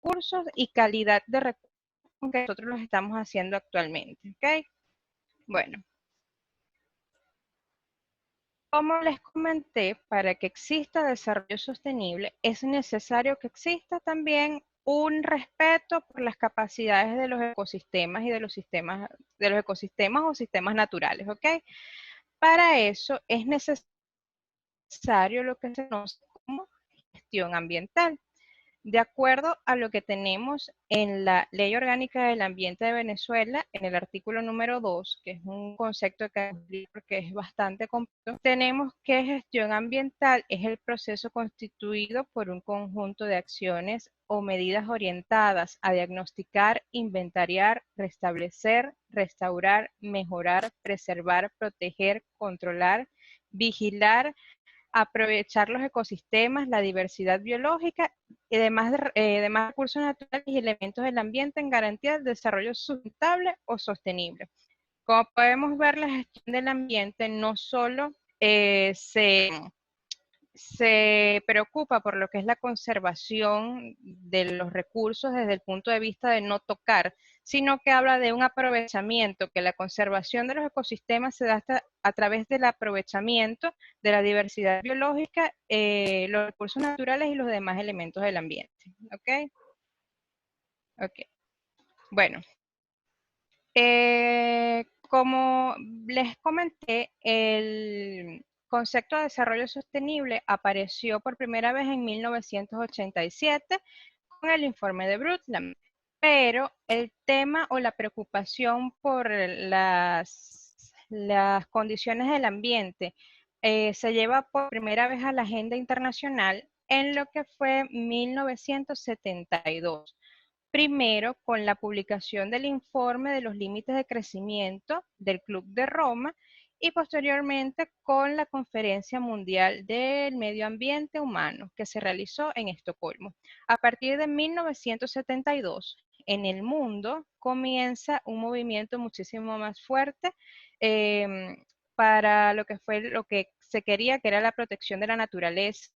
recursos y calidad de recursos que nosotros los estamos haciendo actualmente. ¿Ok? Bueno, como les comenté, para que exista desarrollo sostenible es necesario que exista también un respeto por las capacidades de los ecosistemas y de los ecosistemas o sistemas naturales, ¿ok? Para eso es necesario lo que se conoce como gestión ambiental. De acuerdo a lo que tenemos en la Ley Orgánica del Ambiente de Venezuela, en el artículo número 2, que es un concepto que es bastante complejo, tenemos que gestión ambiental es el proceso constituido por un conjunto de acciones o medidas orientadas a diagnosticar, inventariar, restablecer, restaurar, mejorar, preservar, proteger, controlar, vigilar, aprovechar los ecosistemas, la diversidad biológica y demás recursos naturales y elementos del ambiente en garantía del desarrollo sustentable o sostenible. Como podemos ver, la gestión del ambiente no solo se preocupa por lo que es la conservación de los recursos desde el punto de vista de no tocar, sino que habla de un aprovechamiento, que la conservación de los ecosistemas se da a través del aprovechamiento de la diversidad biológica, los recursos naturales y los demás elementos del ambiente. ¿Ok? Ok. Bueno, como les comenté, el concepto de desarrollo sostenible apareció por primera vez en 1987 con el informe de Brundtland, pero el tema o la preocupación por las condiciones del ambiente se lleva por primera vez a la agenda internacional en lo que fue 1972. Primero, con la publicación del informe de los límites de crecimiento del Club de Roma y posteriormente con la Conferencia Mundial del Medio Ambiente Humano que se realizó en Estocolmo. A partir de 1972, en el mundo comienza un movimiento muchísimo más fuerte para lo que fue lo que se quería, que era la protección de la naturaleza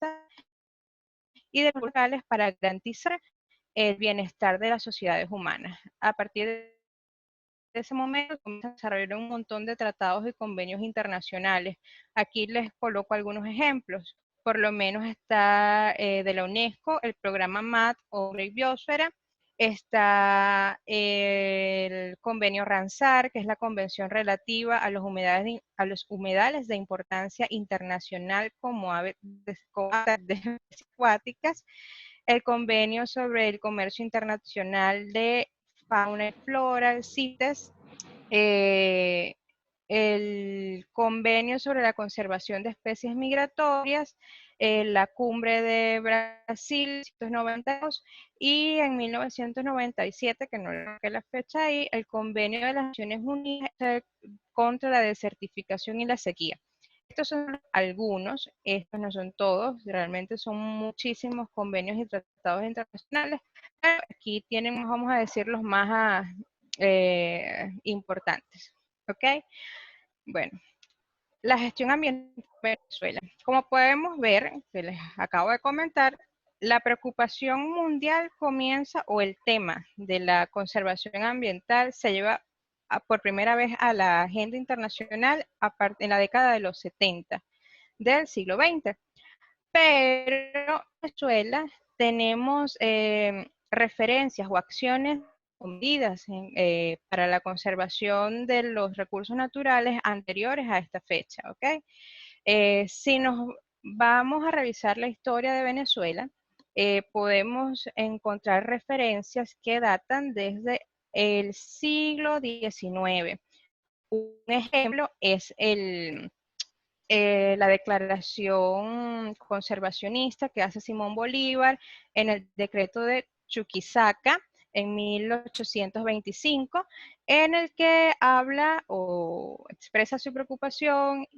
y de los locales para garantizar el bienestar de las sociedades humanas. A partir de ese momento comienza a desarrollar un montón de tratados y convenios internacionales. Aquí les coloco algunos ejemplos. Por lo menos está de la UNESCO el programa MAT o Great Biosfera, está el convenio Ramsar, que es la convención relativa a los humedales de importancia internacional como aves acuáticas, el convenio sobre el comercio internacional de fauna y flora, el CITES, el convenio sobre la conservación de especies migratorias, la cumbre de Brasil, 1992, y en 1997, que no es la fecha ahí, el convenio de las Naciones Unidas contra la desertificación y la sequía. Estos son algunos, estos no son todos, realmente son muchísimos convenios y tratados internacionales, pero aquí tienen, vamos a decir, los más importantes. ¿Ok? Bueno, la gestión ambiental en Venezuela. Como podemos ver, que les acabo de comentar, la preocupación mundial comienza, o el tema de la conservación ambiental se lleva por primera vez a la agenda internacional en la década de los 70 del siglo XX. Pero en Venezuela tenemos referencias o acciones o medidas para la conservación de los recursos naturales anteriores a esta fecha, ¿ok? Si nos vamos a revisar la historia de Venezuela, podemos encontrar referencias que datan desde el siglo XIX. Un ejemplo es la declaración conservacionista que hace Simón Bolívar en el decreto de Chuquisaca en 1825, en el que habla o expresa su preocupación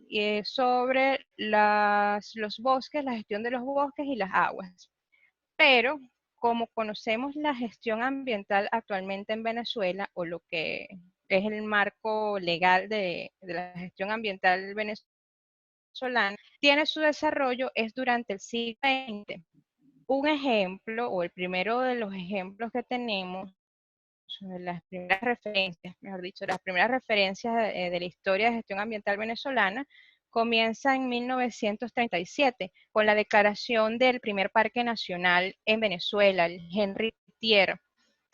sobre los bosques, la gestión de los bosques y las aguas. Pero como conocemos la gestión ambiental actualmente en Venezuela, o lo que es el marco legal de la gestión ambiental venezolana, tiene su desarrollo es durante el siglo XX. un ejemplo, o el primero de los ejemplos que tenemos, de las primeras referencias, mejor dicho, las primeras referencias de la historia de gestión ambiental venezolana, comienza en 1937 con la declaración del primer parque nacional en Venezuela, el Henry Thier.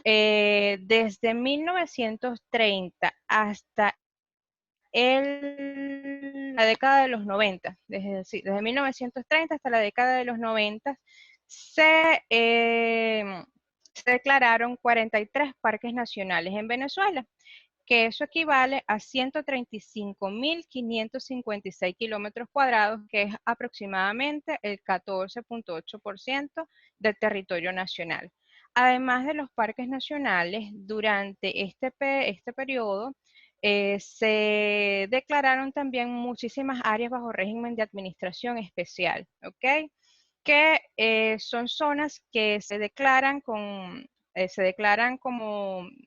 Desde 1930 hasta la década de los 90, desde 1930 hasta la década de los 90, se declararon 43 parques nacionales en Venezuela, que eso equivale a 135.556 kilómetros cuadrados, que es aproximadamente el 14.8% del territorio nacional. Además de los parques nacionales, durante este periodo se declararon también muchísimas áreas bajo régimen de administración especial, ¿ok? Que son zonas que se declaran como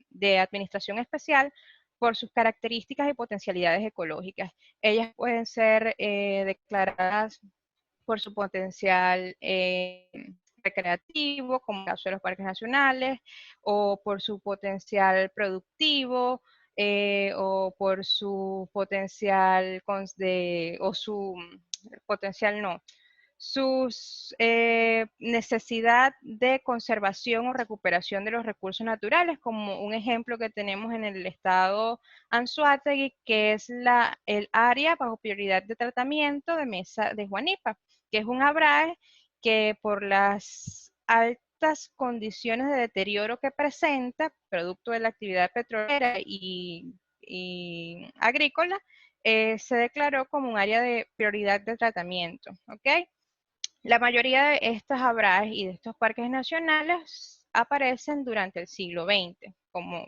de administración especial por sus características y potencialidades ecológicas. Ellas pueden ser declaradas por su potencial recreativo, como en el caso de los parques nacionales, o por su potencial productivo, o por su potencial o su potencial no, su necesidad de conservación o recuperación de los recursos naturales, como un ejemplo que tenemos en el estado Anzoátegui, que es el área bajo prioridad de tratamiento de Mesa de Juanipa, que es un abrae que por las altas condiciones de deterioro que presenta, producto de la actividad petrolera y agrícola, se declaró como un área de prioridad de tratamiento, ¿ok? La mayoría de estas abraes y de estos parques nacionales aparecen durante el siglo XX, como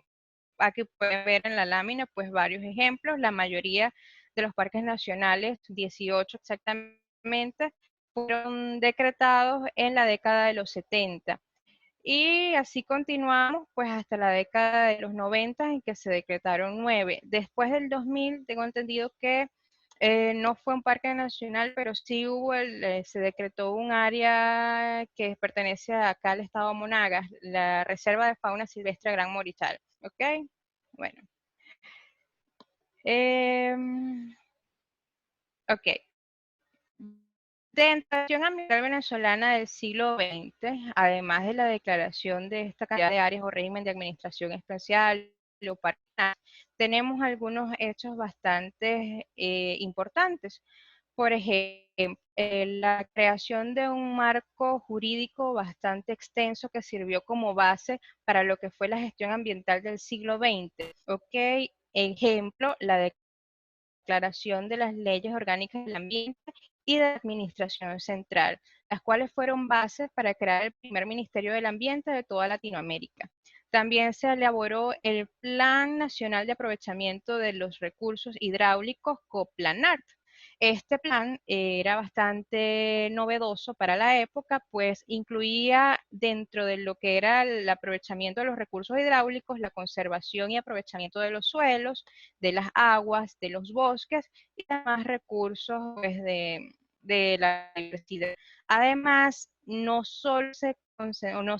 aquí pueden ver en la lámina, pues varios ejemplos. La mayoría de los parques nacionales, 18 exactamente, fueron decretados en la década de los 70. Y así continuamos, pues hasta la década de los 90 en que se decretaron 9. Después del 2000, tengo entendido que no fue un parque nacional, pero sí se decretó un área que pertenece acá al estado Monagas, la Reserva de Fauna Silvestre Gran Morichal. ¿Ok? Bueno. Ok. Dentro de la Declaración Ambiental Venezolana del siglo XX, además de la declaración de esta cantidad de áreas o régimen de administración especial o parques, tenemos algunos hechos bastante importantes. Por ejemplo, la creación de un marco jurídico bastante extenso que sirvió como base para lo que fue la gestión ambiental del siglo XX. ¿Ok? Ejemplo, la Declaración de las Leyes Orgánicas del Ambiente y de la Administración Central, las cuales fueron bases para crear el primer Ministerio del Ambiente de toda Latinoamérica. También se elaboró el Plan Nacional de Aprovechamiento de los Recursos Hidráulicos, COPLANART. Este plan era bastante novedoso para la época, pues incluía dentro de lo que era el aprovechamiento de los recursos hidráulicos, la conservación y aprovechamiento de los suelos, de las aguas, de los bosques y demás recursos pues, de la diversidad. Además, no solo se centró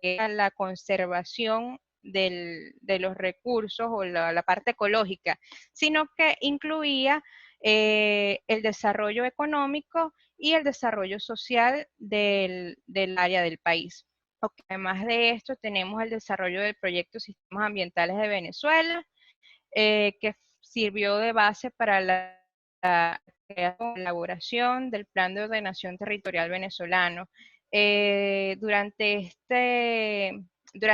en la conservación de los recursos o la parte ecológica, sino que incluía el desarrollo económico y el desarrollo social del área del país. Okay. Además de esto, tenemos el desarrollo del proyecto Sistemas Ambientales de Venezuela, que sirvió de base para la elaboración del Plan de Ordenación Territorial venezolano. Durante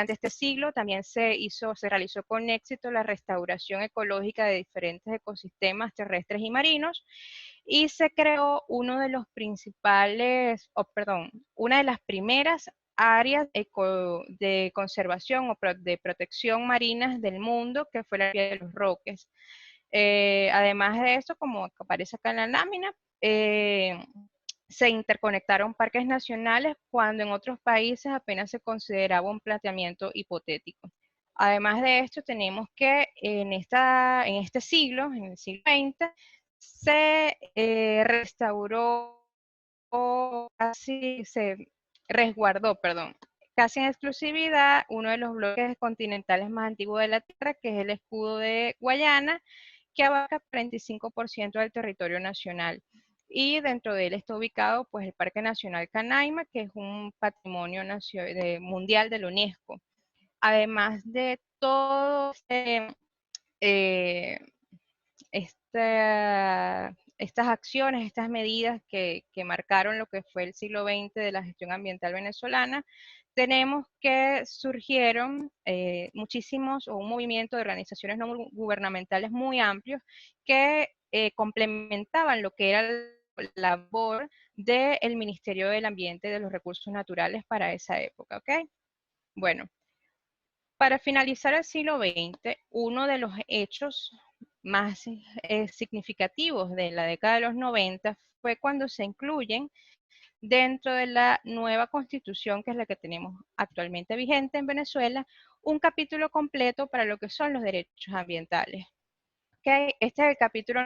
este siglo también se realizó con éxito la restauración ecológica de diferentes ecosistemas terrestres y marinos y se creó una de las primeras áreas de conservación o de protección marinas del mundo, que fue la área de los Roques. Además de eso, como aparece acá en la lámina, se interconectaron parques nacionales cuando en otros países apenas se consideraba un planteamiento hipotético. Además de esto, tenemos que en este siglo, en el siglo XX, se restauró casi se resguardó, perdón, casi en exclusividad uno de los bloques continentales más antiguos de la Tierra, que es el escudo de Guayana, que abarca 45% del territorio nacional. Y dentro de él está ubicado pues, el Parque Nacional Canaima, que es un patrimonio mundial de la UNESCO. Además de todo eh, estas acciones, estas medidas que marcaron lo que fue el siglo XX de la gestión ambiental venezolana, tenemos que surgieron muchísimos o un movimiento de organizaciones no gubernamentales muy amplios que complementaban lo que era la labor del Ministerio del Ambiente y de los Recursos Naturales para esa época, ¿ok? Bueno, para finalizar el siglo XX, uno de los hechos más significativos de la década de los 90 fue cuando se incluyen dentro de la nueva constitución, que es la que tenemos actualmente vigente en Venezuela, un capítulo completo para lo que son los derechos ambientales. ¿Okay? Este es el capítulo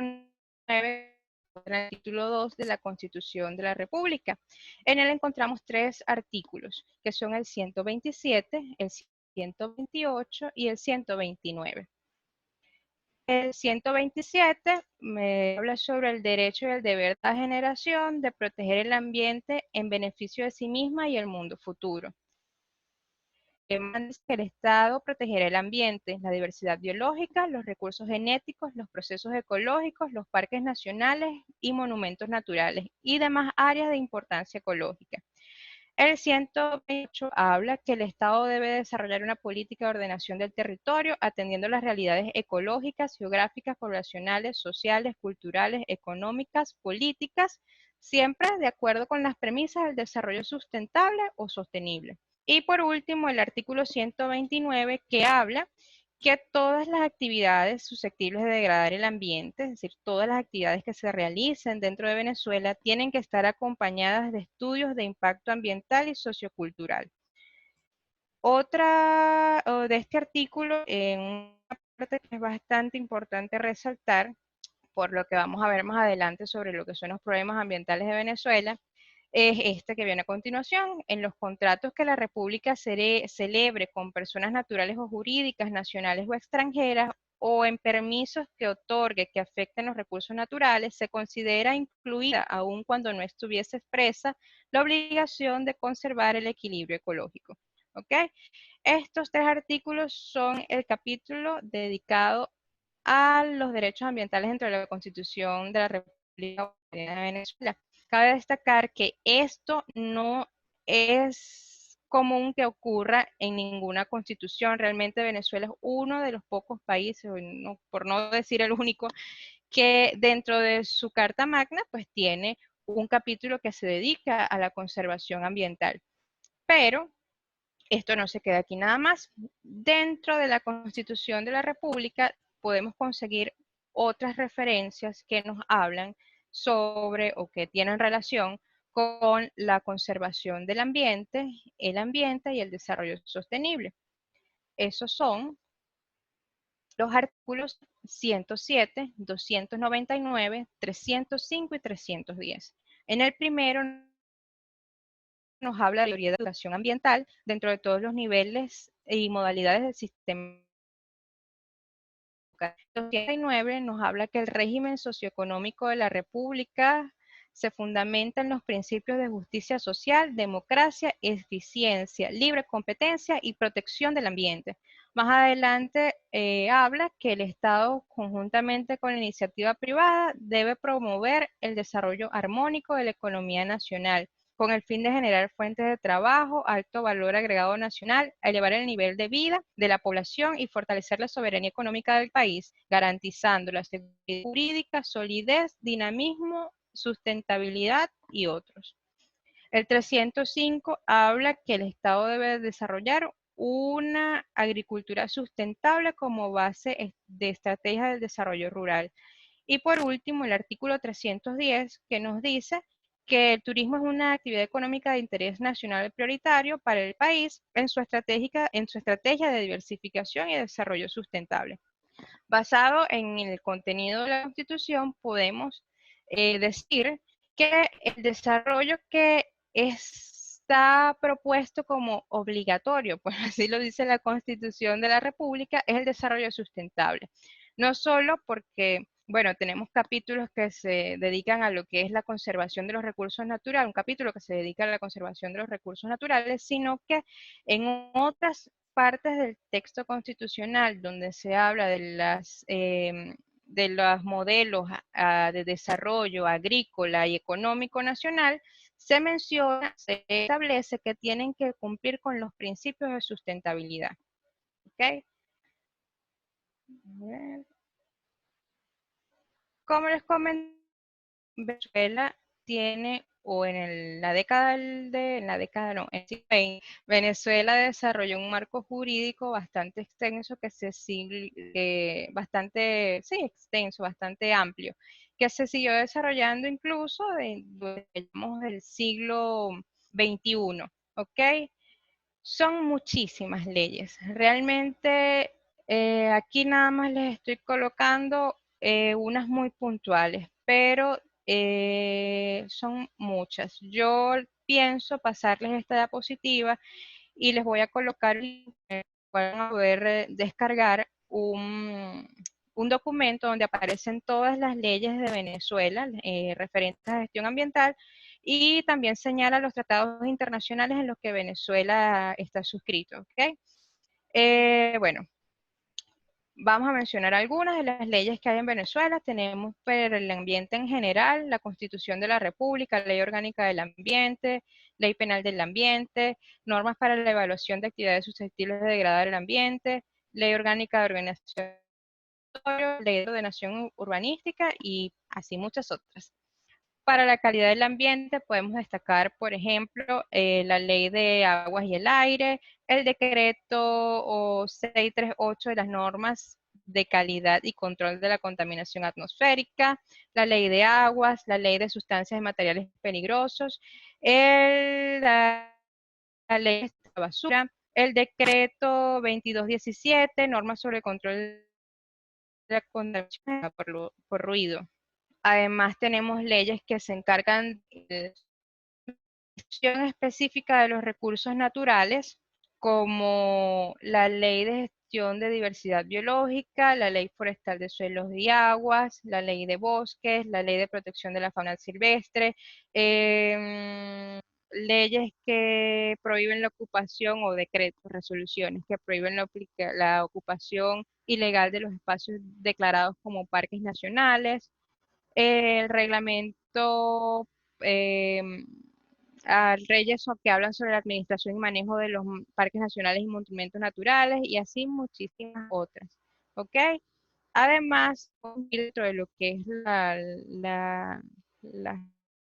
9, el título 2 de la Constitución de la República. En él encontramos 3 artículos, que son el 127, el 128 y el 129. El 127 me habla sobre el derecho y el deber de la generación de proteger el ambiente en beneficio de sí misma y el mundo futuro. Que el Estado protegerá el ambiente, la diversidad biológica, los recursos genéticos, los procesos ecológicos, los parques nacionales y monumentos naturales y demás áreas de importancia ecológica. El 128 habla que el Estado debe desarrollar una política de ordenación del territorio atendiendo las realidades ecológicas, geográficas, poblacionales, sociales, culturales, económicas, políticas, siempre de acuerdo con las premisas del desarrollo sustentable o sostenible. Y por último, el artículo 129 que habla que todas las actividades susceptibles de degradar el ambiente, es decir, todas las actividades que se realicen dentro de Venezuela, tienen que estar acompañadas de estudios de impacto ambiental y sociocultural. Otra de este artículo, en una parte que es bastante importante resaltar, por lo que vamos a ver más adelante sobre lo que son los problemas ambientales de Venezuela, es este que viene a continuación. En los contratos que la República celebre con personas naturales o jurídicas, nacionales o extranjeras, o en permisos que otorgue que afecten los recursos naturales, se considera incluida, aun cuando no estuviese expresa, la obligación de conservar el equilibrio ecológico. ¿Ok? Estos 3 artículos son el capítulo dedicado a los derechos ambientales dentro de la Constitución de la República de Venezuela. Cabe destacar que esto no es común que ocurra en ninguna constitución. Realmente Venezuela es uno de los pocos países, por no decir el único, que dentro de su Carta Magna pues tiene un capítulo que se dedica a la conservación ambiental. Pero esto no se queda aquí nada más. Dentro de la Constitución de la República podemos conseguir otras referencias que nos hablan sobre o que tienen relación con la conservación del ambiente, el ambiente y el desarrollo sostenible. Esos son los artículos 107, 299, 305 y 310. En el primero nos habla de teoría de educación ambiental dentro de todos los niveles y modalidades del sistema. 209 nos habla que el régimen socioeconómico de la República se fundamenta en los principios de justicia social, democracia, eficiencia, libre competencia y protección del ambiente. Más adelante habla que el Estado, conjuntamente con la iniciativa privada, debe promover el desarrollo armónico de la economía nacional, con el fin de generar fuentes de trabajo, alto valor agregado nacional, elevar el nivel de vida de la población y fortalecer la soberanía económica del país, garantizando la seguridad jurídica, solidez, dinamismo, sustentabilidad y otros. El 305 habla que el Estado debe desarrollar una agricultura sustentable como base de estrategia del desarrollo rural. Y por último, el artículo 310 que nos dice que el turismo es una actividad económica de interés nacional prioritario para el país en su estrategia de diversificación y desarrollo sustentable. Basado en el contenido de la Constitución, podemos decir que el desarrollo que está propuesto como obligatorio, pues así lo dice la Constitución de la República, es el desarrollo sustentable. No solo porque, bueno, tenemos capítulos que se dedican a lo que es la conservación de los recursos naturales, un capítulo que se dedica a la conservación de los recursos naturales, sino que en otras partes del texto constitucional donde se habla de los modelos de desarrollo agrícola y económico nacional, se menciona, se establece que tienen que cumplir con los principios de sustentabilidad. ¿Okay? Como les comenté, Venezuela tiene, o la década en la década no, en el siglo XX, Venezuela desarrolló un marco jurídico bastante extenso bastante, sí, extenso, bastante amplio, que se siguió desarrollando incluso digamos, del siglo XXI, ¿ok? Son muchísimas leyes. Realmente aquí nada más les estoy colocando unas muy puntuales, pero son muchas. Yo pienso pasarles esta diapositiva y les voy a colocar van a poder descargar un documento donde aparecen todas las leyes de Venezuela referentes a gestión ambiental y también señala los tratados internacionales en los que Venezuela está suscrito. ¿Okay? Bueno, vamos a mencionar algunas de las leyes que hay en Venezuela. Tenemos para el ambiente en general, la Constitución de la República, Ley Orgánica del Ambiente, Ley Penal del Ambiente, normas para la evaluación de actividades susceptibles de degradar el ambiente, Ley Orgánica de Organización, Ley de Ordenación Urbanística y así muchas otras. Para la calidad del ambiente podemos destacar, por ejemplo, la Ley de Aguas y el Aire, el decreto 638 de las normas de calidad y control de la contaminación atmosférica, la Ley de Aguas, la Ley de Sustancias y Materiales Peligrosos, la Ley de Basura, el decreto 2217, normas sobre el control de la contaminación por ruido. Además, tenemos leyes que se encargan de gestión específica de los recursos naturales, como la Ley de Gestión de Diversidad Biológica, la Ley Forestal de Suelos y Aguas, la Ley de Bosques, la Ley de Protección de la Fauna Silvestre, leyes que prohíben la ocupación o decretos, resoluciones que prohíben la ocupación ilegal de los espacios declarados como parques nacionales, el reglamento eh, a leyes que hablan sobre la administración y manejo de los parques nacionales y monumentos naturales y así muchísimas otras. ¿Ok? Además, dentro de lo que es las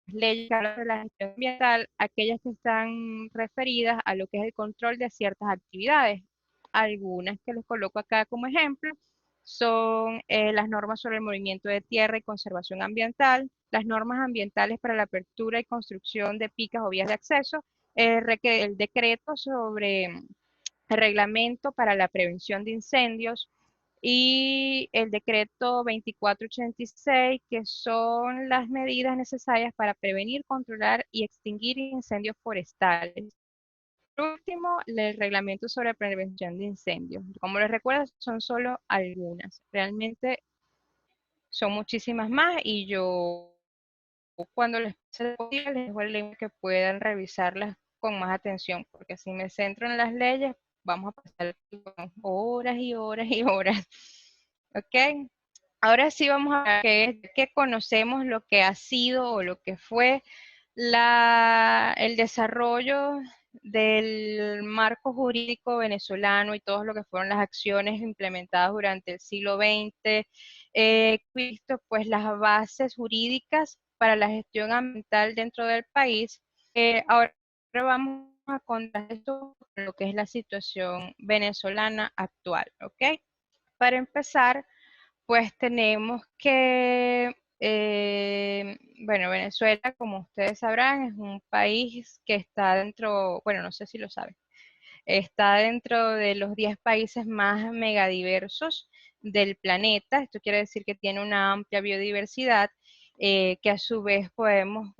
leyes que hablan de la gestión ambiental, aquellas que están referidas a lo que es el control de ciertas actividades. Algunas que les coloco acá como ejemplo son las normas sobre el movimiento de tierra y conservación ambiental, las normas ambientales para la apertura y construcción de picas o vías de acceso, el decreto sobre el reglamento para la prevención de incendios y el decreto 2486, que son las medidas necesarias para prevenir, controlar y extinguir incendios forestales. Por último, el reglamento sobre prevención de incendios. Como les recuerdo, son solo algunas. Realmente son muchísimas más y yo cuando les pase les dejo el link que puedan revisarlas con más atención, porque si me centro en las leyes, vamos a pasar horas y horas y horas. ¿Ok? Ahora sí vamos a ver que conocemos lo que ha sido o lo que fue el desarrollo del marco jurídico venezolano y todo lo que fueron las acciones implementadas durante el siglo XX, visto pues las bases jurídicas para la gestión ambiental dentro del país. Ahora vamos a contar esto con lo que es la situación venezolana actual, ¿ok? Para empezar, pues tenemos que, bueno, Venezuela, como ustedes sabrán, es un país que está dentro, bueno, no sé si lo saben, está dentro de los 10 países más megadiversos del planeta. Esto quiere decir que tiene una amplia biodiversidad que a su vez podemos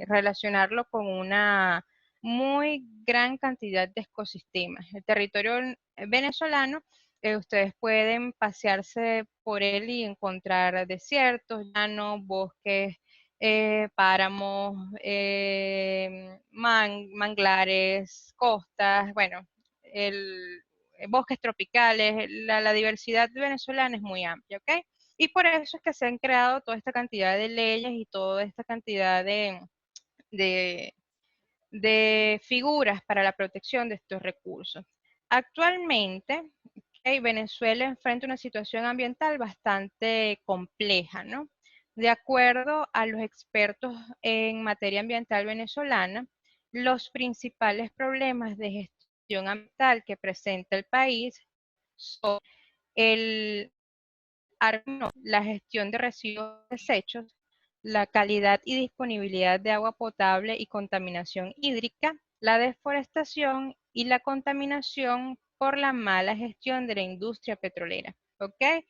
relacionarlo con una muy gran cantidad de ecosistemas. El territorio venezolano, ustedes pueden pasearse por él y encontrar desiertos, llanos, bosques, páramos, manglares, costas, bueno, bosques tropicales, la diversidad venezolana es muy amplia, ¿ok? Y por eso es que se han creado toda esta cantidad de leyes y toda esta cantidad de, de figuras para la protección de estos recursos. Actualmente, okay, Venezuela enfrenta una situación ambiental bastante compleja, ¿no? De acuerdo a los expertos en materia ambiental venezolana, los principales problemas de gestión ambiental que presenta el país son el la gestión de residuos y desechos, la calidad y disponibilidad de agua potable y contaminación hídrica, la deforestación y la contaminación por la mala gestión de la industria petrolera. ¿Ok?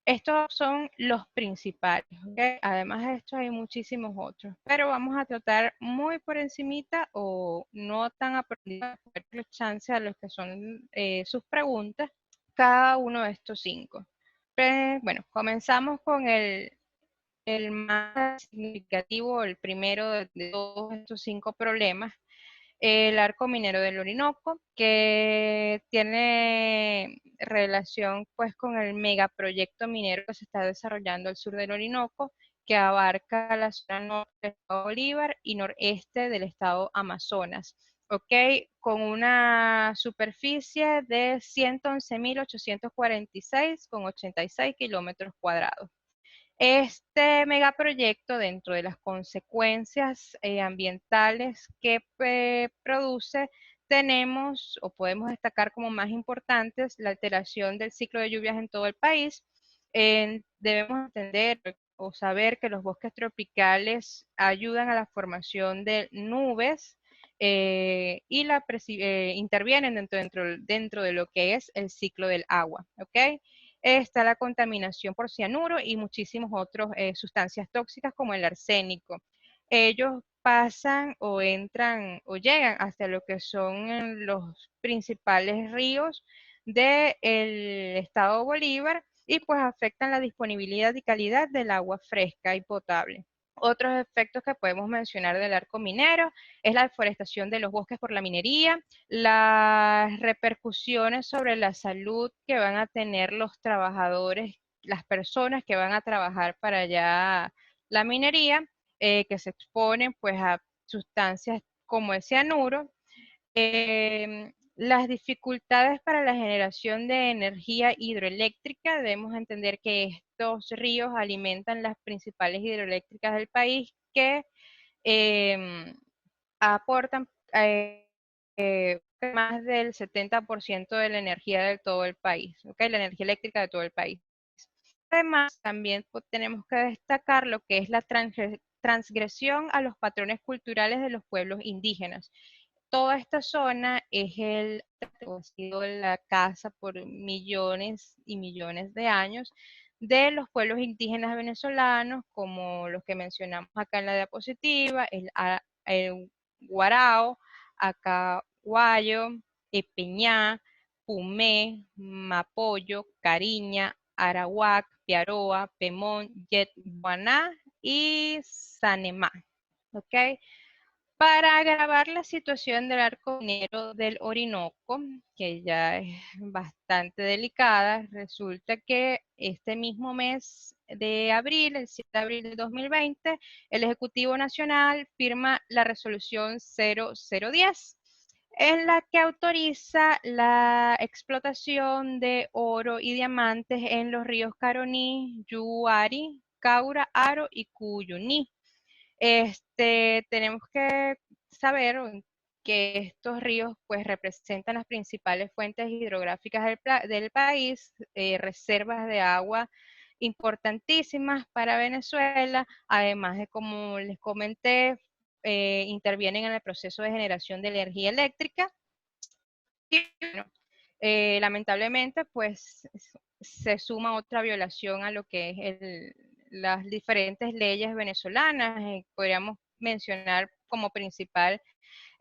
Estos son los principales. ¿Okay? Además de estos hay muchísimos otros, pero vamos a tratar muy por encimita o no tan a profundidad, para darle chance a los que son sus preguntas, cada uno de estos 5. Bueno, comenzamos con el más significativo, el primero de todos estos 5 problemas, el arco minero del Orinoco, que tiene relación pues con el megaproyecto minero que se está desarrollando al sur del Orinoco, que abarca la zona norte del estado Bolívar y noreste del estado Amazonas. ¿Ok? Con una superficie de 111.846,86 kilómetros cuadrados. Este megaproyecto, dentro de las consecuencias ambientales que produce, tenemos o podemos destacar como más importantes la alteración del ciclo de lluvias en todo el país. Debemos entender o saber que los bosques tropicales ayudan a la formación de nubes y intervienen dentro de lo que es el ciclo del agua. ¿Ok? Está la contaminación por cianuro y muchísimas otras sustancias tóxicas como el arsénico. Ellos pasan o entran o llegan hasta lo que son los principales ríos del estado Bolívar y pues afectan la disponibilidad y calidad del agua fresca y potable. Otros efectos que podemos mencionar del arco minero es la deforestación de los bosques por la minería, las repercusiones sobre la salud que van a tener los trabajadores, las personas que van a trabajar para allá la minería, que se exponen pues a sustancias como el cianuro, las dificultades para la generación de energía hidroeléctrica. Debemos entender que estos ríos alimentan las principales hidroeléctricas del país que eh, aportan más del 70% de la energía de todo el país, ¿okay? La energía eléctrica de todo el país. Además, también tenemos que destacar lo que es la transgresión a los patrones culturales de los pueblos indígenas. Toda esta zona ha sido la casa por millones y millones de años de los pueblos indígenas venezolanos, como los que mencionamos acá en la diapositiva, el Guarao, Acaguayo, Epeñá, Pumé, Mapoyo, Cariña, Arawak, Piaroa, Pemón, Yet, Guaná y Sanemá. ¿Ok? Para agravar la situación del arco minero del Orinoco, que ya es bastante delicada, resulta que este mismo mes de abril, el 7 de abril de 2020, el Ejecutivo Nacional firma la resolución 0010, en la que autoriza la explotación de oro y diamantes en los ríos Caroní, Yuari, Caura, Aro y Cuyuní. Tenemos que saber que estos ríos pues representan las principales fuentes hidrográficas del país, reservas de agua importantísimas para Venezuela, además de, como les comenté, intervienen en el proceso de generación de energía eléctrica. Y bueno, lamentablemente, pues se suma otra violación a lo que es las diferentes leyes venezolanas. Podríamos mencionar como principal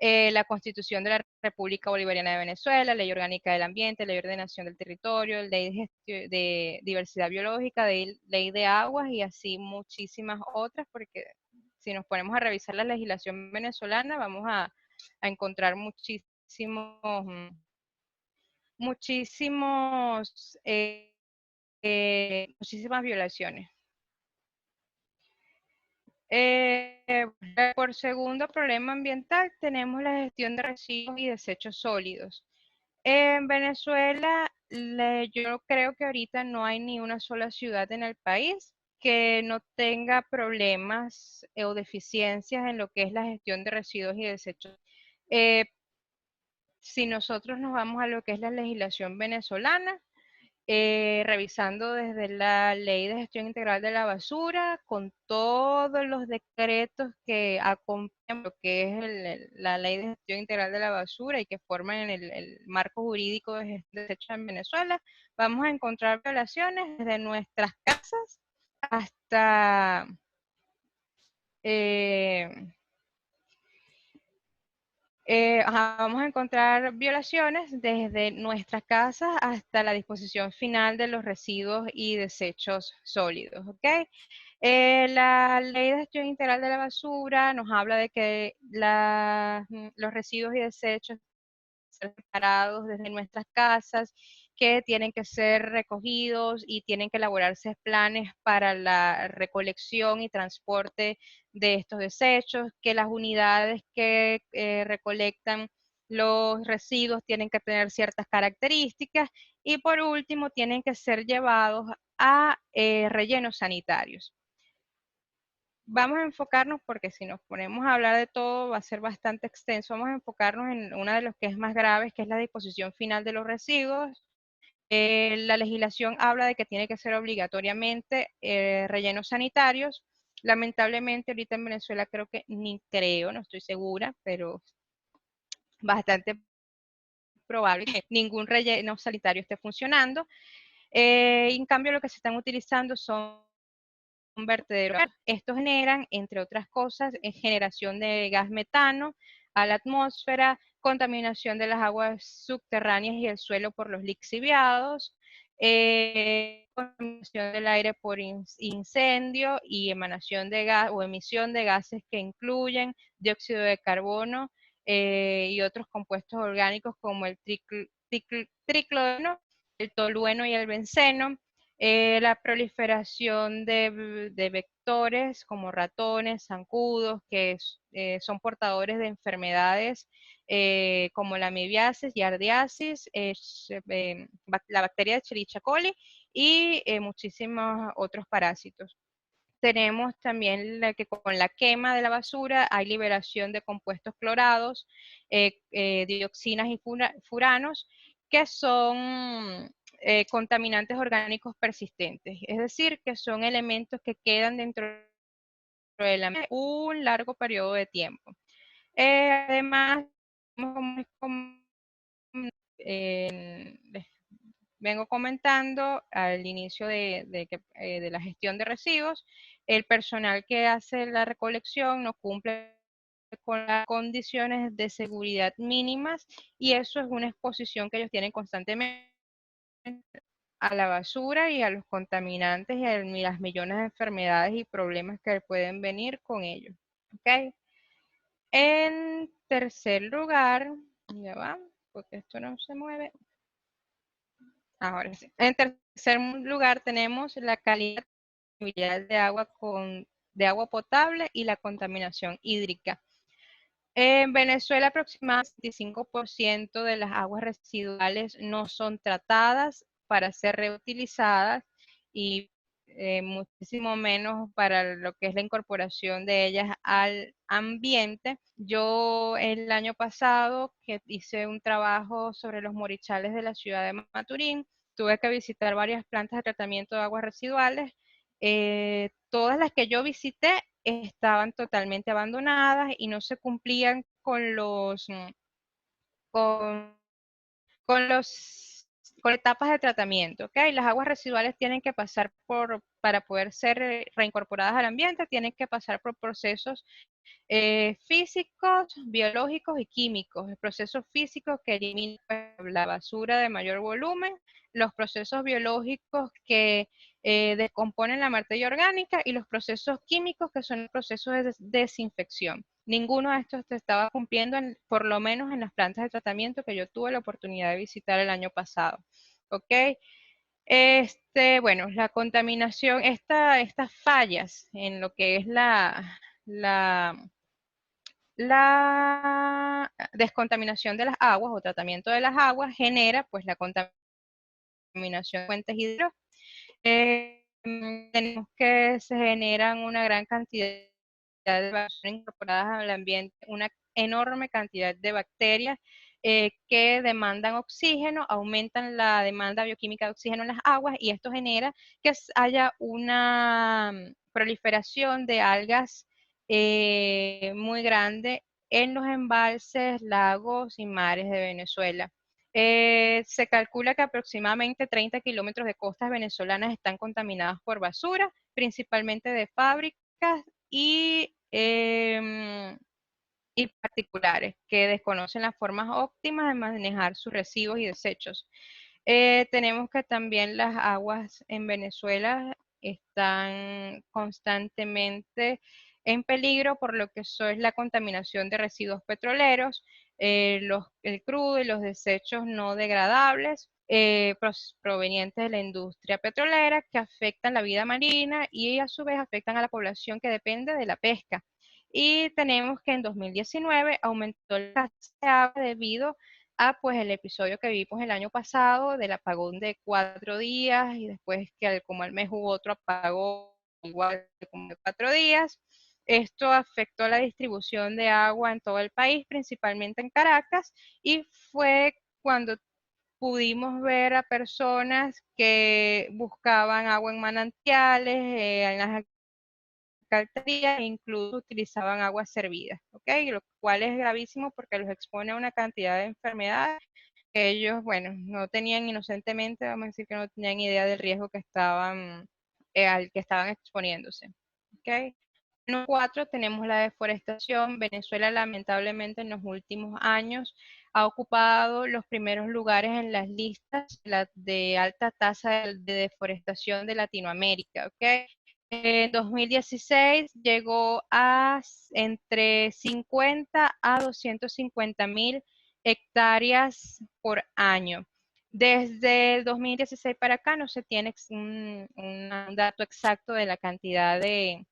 la Constitución de la República Bolivariana de Venezuela, Ley Orgánica del Ambiente, Ley de Ordenación del Territorio, Ley de Diversidad Biológica, Ley de Aguas y así muchísimas otras, porque si nos ponemos a revisar la legislación venezolana vamos a encontrar muchísimas violaciones. Por segundo problema ambiental tenemos la gestión de residuos y desechos sólidos. En Venezuela, yo creo que ahorita no hay ni una sola ciudad en el país que no tenga problemas o deficiencias en lo que es la gestión de residuos y desechos. Si nosotros nos vamos a lo que es la legislación venezolana, revisando desde la Ley de Gestión Integral de la Basura, con todos los decretos que acompañan lo que es la Ley de Gestión Integral de la Basura y que forman el marco jurídico de gestión de desechos en Venezuela, vamos a encontrar violaciones desde nuestras casas hasta vamos a encontrar violaciones desde nuestras casas hasta la disposición final de los residuos y desechos sólidos, ¿ok? La Ley de Gestión Integral de la Basura nos habla de que los residuos y desechos ser separados desde nuestras casas, que tienen que ser recogidos y tienen que elaborarse planes para la recolección y transporte de estos desechos, que las unidades que recolectan los residuos tienen que tener ciertas características y por último tienen que ser llevados a rellenos sanitarios. Vamos a enfocarnos, porque si nos ponemos a hablar de todo va a ser bastante extenso, vamos a enfocarnos en una de los que es más graves, que es la disposición final de los residuos. La legislación habla de que tiene que ser obligatoriamente rellenos sanitarios. Lamentablemente ahorita en Venezuela no estoy segura, pero bastante probable que ningún relleno sanitario esté funcionando. En cambio lo que se están utilizando son vertederos. Estos generan, entre otras cosas, generación de gas metano a la atmósfera, contaminación de las aguas subterráneas y el suelo por los lixiviados, contaminación del aire por incendio y emanación de gas o emisión de gases que incluyen dióxido de carbono y otros compuestos orgánicos como el tricloreno, el tolueno y el benceno. La proliferación de vectores como ratones, zancudos, que son portadores de enfermedades como la amibiasis, yardiasis, la bacteria de Escherichia coli y muchísimos otros parásitos. Tenemos también que con la quema de la basura hay liberación de compuestos clorados, dioxinas y furanos, que son contaminantes orgánicos persistentes, es decir, que son elementos que quedan dentro del ambiente un largo periodo de tiempo. Además, les vengo comentando al inicio de la gestión de residuos, el personal que hace la recolección no cumple con las condiciones de seguridad mínimas y eso es una exposición que ellos tienen constantemente a la basura y a los contaminantes y a las millones de enfermedades y problemas que pueden venir con ellos. ¿Okay? En tercer lugar, ya va, porque esto no se mueve. Ahora sí. En tercer lugar tenemos la calidad de agua de agua potable y la contaminación hídrica. En Venezuela aproximadamente el 25% de las aguas residuales no son tratadas para ser reutilizadas y muchísimo menos para lo que es la incorporación de ellas al ambiente. Yo el año pasado que hice un trabajo sobre los morichales de la ciudad de Maturín, tuve que visitar varias plantas de tratamiento de aguas residuales. Todas las que yo visité estaban totalmente abandonadas y no se cumplían con con los con etapas de tratamiento, ¿ok? Las aguas residuales tienen que pasar para poder ser reincorporadas al ambiente, tienen que pasar por procesos físicos, biológicos y químicos. El proceso físico que elimina la basura de mayor volumen, los procesos biológicos que descomponen la materia orgánica y los procesos químicos que son procesos de desinfección. Ninguno de estos se estaba cumpliendo, por lo menos en las plantas de tratamiento que yo tuve la oportunidad de visitar el año pasado. ¿Ok? Bueno, la contaminación, estas fallas en lo que es la descontaminación de las aguas o tratamiento de las aguas genera pues la contaminación de fuentes hidro. Tenemos que se generan una gran cantidad de bacterias incorporadas al ambiente, una enorme cantidad de bacterias que demandan oxígeno, aumentan la demanda bioquímica de oxígeno en las aguas y esto genera que haya una proliferación de algas muy grande en los embalses, lagos y mares de Venezuela. Se calcula que aproximadamente 30 kilómetros de costas venezolanas están contaminadas por basura, principalmente de fábricas y particulares que desconocen las formas óptimas de manejar sus residuos y desechos. Tenemos que también las aguas en Venezuela están constantemente en peligro por lo que eso es la contaminación de residuos petroleros, el crudo y los desechos no degradables provenientes de la industria petrolera que afectan la vida marina y a su vez afectan a la población que depende de la pesca. Y tenemos que en 2019 aumentó la escasez de agua debido a pues el episodio que vimos el año pasado del apagón de 4 días y después que como al mes hubo otro apagón igual como de 4 días. Esto afectó la distribución de agua en todo el país, principalmente en Caracas, y fue cuando pudimos ver a personas que buscaban agua en manantiales, en las alcaldías e incluso utilizaban aguas servidas, ¿ok? Lo cual es gravísimo porque los expone a una cantidad de enfermedades que ellos, bueno, no tenían inocentemente, vamos a decir que no tenían idea del riesgo que al que estaban exponiéndose, ¿ok? Número 4, tenemos la deforestación. Venezuela lamentablemente en los últimos años ha ocupado los primeros lugares en las listas de alta tasa de deforestación de Latinoamérica, ¿ok? En 2016 llegó a entre 50 a 250 mil hectáreas por año. Desde el 2016 para acá no se tiene un dato exacto de la cantidad de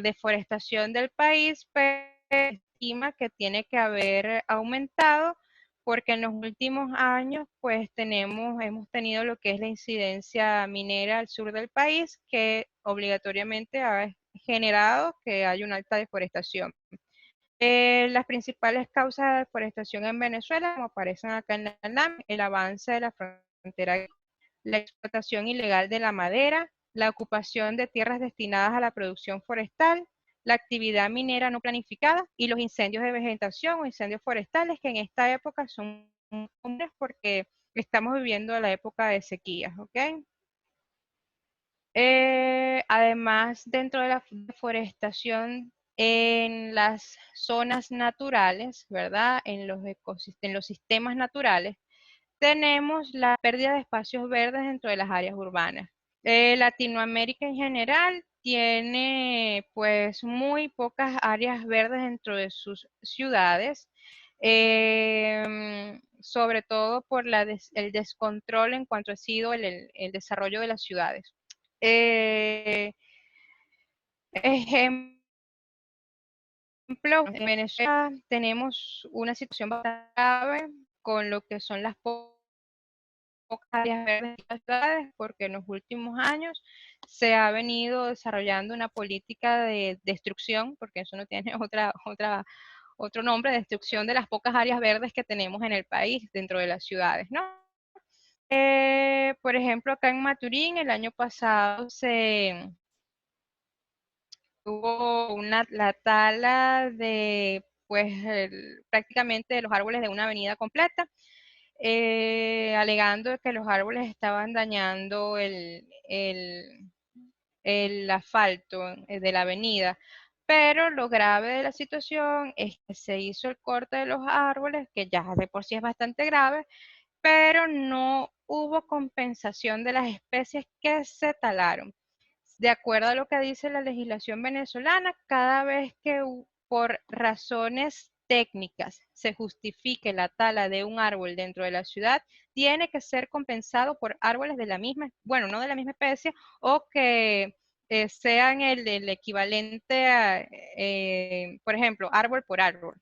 deforestación del país, pero se estima que tiene que haber aumentado porque en los últimos años pues hemos tenido lo que es la incidencia minera al sur del país que obligatoriamente ha generado que haya una alta deforestación. Las principales causas de deforestación en Venezuela, como aparecen acá en la NAM, el avance de la frontera, la explotación ilegal de la madera, la ocupación de tierras destinadas a la producción forestal, la actividad minera no planificada y los incendios de vegetación o incendios forestales que en esta época son comunes porque estamos viviendo la época de sequías, ¿ok? Además, dentro de la deforestación en las zonas naturales, ¿verdad? En los sistemas naturales, tenemos la pérdida de espacios verdes dentro de las áreas urbanas. Latinoamérica en general tiene pues muy pocas áreas verdes dentro de sus ciudades, sobre todo por el descontrol en cuanto ha sido el desarrollo de las ciudades. Eh, ejemplo, en Venezuela tenemos una situación bastante grave con lo que son las pocas áreas verdes en las ciudades, porque en los últimos años se ha venido desarrollando una política de destrucción, porque eso no tiene otro nombre, destrucción de las pocas áreas verdes que tenemos en el país, dentro de las ciudades, ¿no? Por ejemplo, acá en Maturín el año pasado se hubo la tala de, pues, prácticamente de los árboles de una avenida completa. alegando que los árboles estaban dañando el asfalto de la avenida. Pero lo grave de la situación es que se hizo el corte de los árboles, que ya de por sí es bastante grave, pero no hubo compensación de las especies que se talaron. De acuerdo a lo que dice la legislación venezolana, cada vez que por razones técnicas se justifique la tala de un árbol dentro de la ciudad, tiene que ser compensado por árboles de la misma, bueno, no de la misma especie, o que sean el equivalente a, por ejemplo, árbol por árbol.